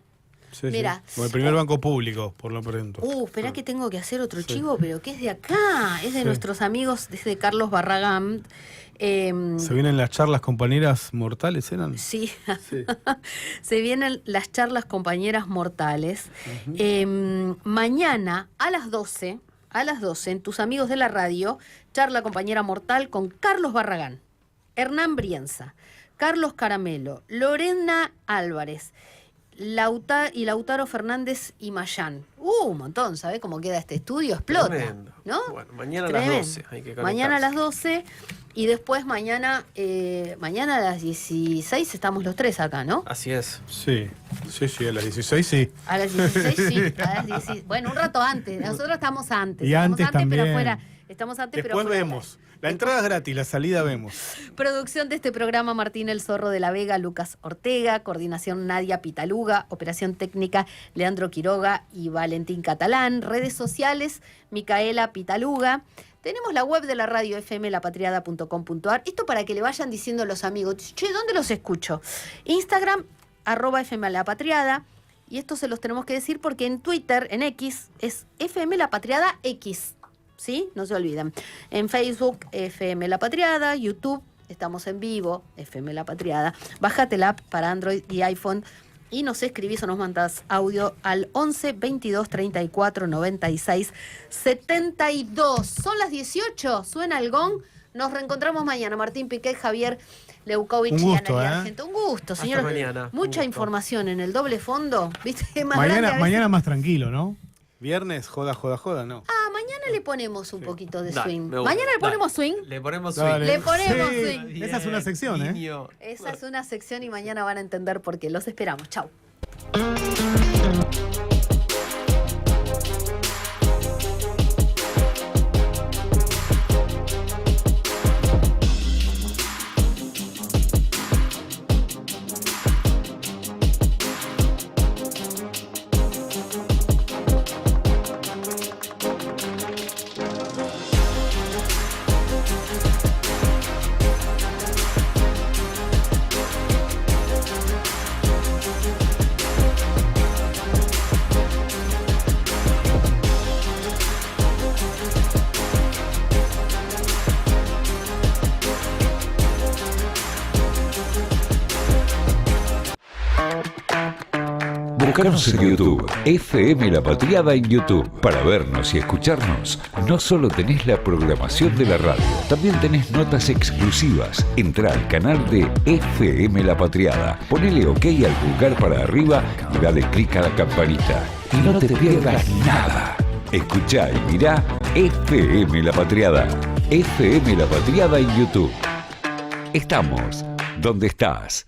Sí, Mira. sí. O el primer banco público, por lo pronto. esperá que tengo que hacer otro chivo, pero que es de acá, es de nuestros amigos, desde Carlos Barragán. ¿Se vienen las charlas compañeras mortales, eran? Sí, Sí. se vienen las charlas compañeras mortales. Mañana a las 12, en Tus Amigos de la Radio, charla compañera mortal con Carlos Barragán, Hernán Brienza, Carlos Caramelo, Lorena Álvarez, Lautaro Fernández y Mayán. Un montón, ¿sabés cómo queda este estudio? Explota, Tremendo. ¿no? Bueno, mañana a Tremendo. las 12 hay que Mañana a las conectarse. 12 y después mañana a las 16 estamos los tres acá, ¿no? Así es. Sí, a las 16 sí. A las 16 sí, a las 16. Bueno, un rato antes. Nosotros estamos antes. Y Estamos antes pero también. afuera. Estamos antes, pero Después afuera. vemos. La entrada es gratis, la salida vemos. Producción de este programa, Martín El Zorro de la Vega, Lucas Ortega. Coordinación, Nadia Pitaluga. Operación técnica, Leandro Quiroga y Valentín Catalán. Redes sociales, Micaela Pitaluga. Tenemos la web de la radio, fmlapatriada.com.ar. Esto para que le vayan diciendo a los amigos, che, ¿dónde los escucho? Instagram, @fmlapatriada. Y esto se los tenemos que decir porque en Twitter, en X, es FM La Patriada X. ¿Sí? No se olviden. En Facebook, FM La Patriada. YouTube, estamos en vivo, FM La Patriada. Bájate la app para Android y iPhone y nos escribís o nos mandás audio al 11 22 34 96 72. Son las 18, suena el gong. Nos reencontramos mañana. Martín Piquet, Javier Leucovich y Analia Argento. Un gusto, señor. Hasta mañana. Mucha información en el doble fondo. ¿Viste? Más Mañana, grande a veces. mañana más tranquilo, ¿no? Viernes, joda, ¿no? Ah, mañana le ponemos un poquito de Dale, swing. me gusta. Mañana le ponemos swing. Le ponemos swing. Dale. Le ponemos Sí. swing. Esa es una sección, ¿eh? Niño. Esa es una sección y mañana van a entender por qué. Los esperamos. Chau. Buscanos en YouTube, FM La Patriada en YouTube. Para vernos y escucharnos, no solo tenés la programación de la radio, también tenés notas exclusivas. Entrá al canal de FM La Patriada, ponele OK al pulgar para arriba y dale clic a la campanita. Y no te pierdas nada. Escuchá y mirá FM La Patriada. FM La Patriada en YouTube. Estamos donde estás.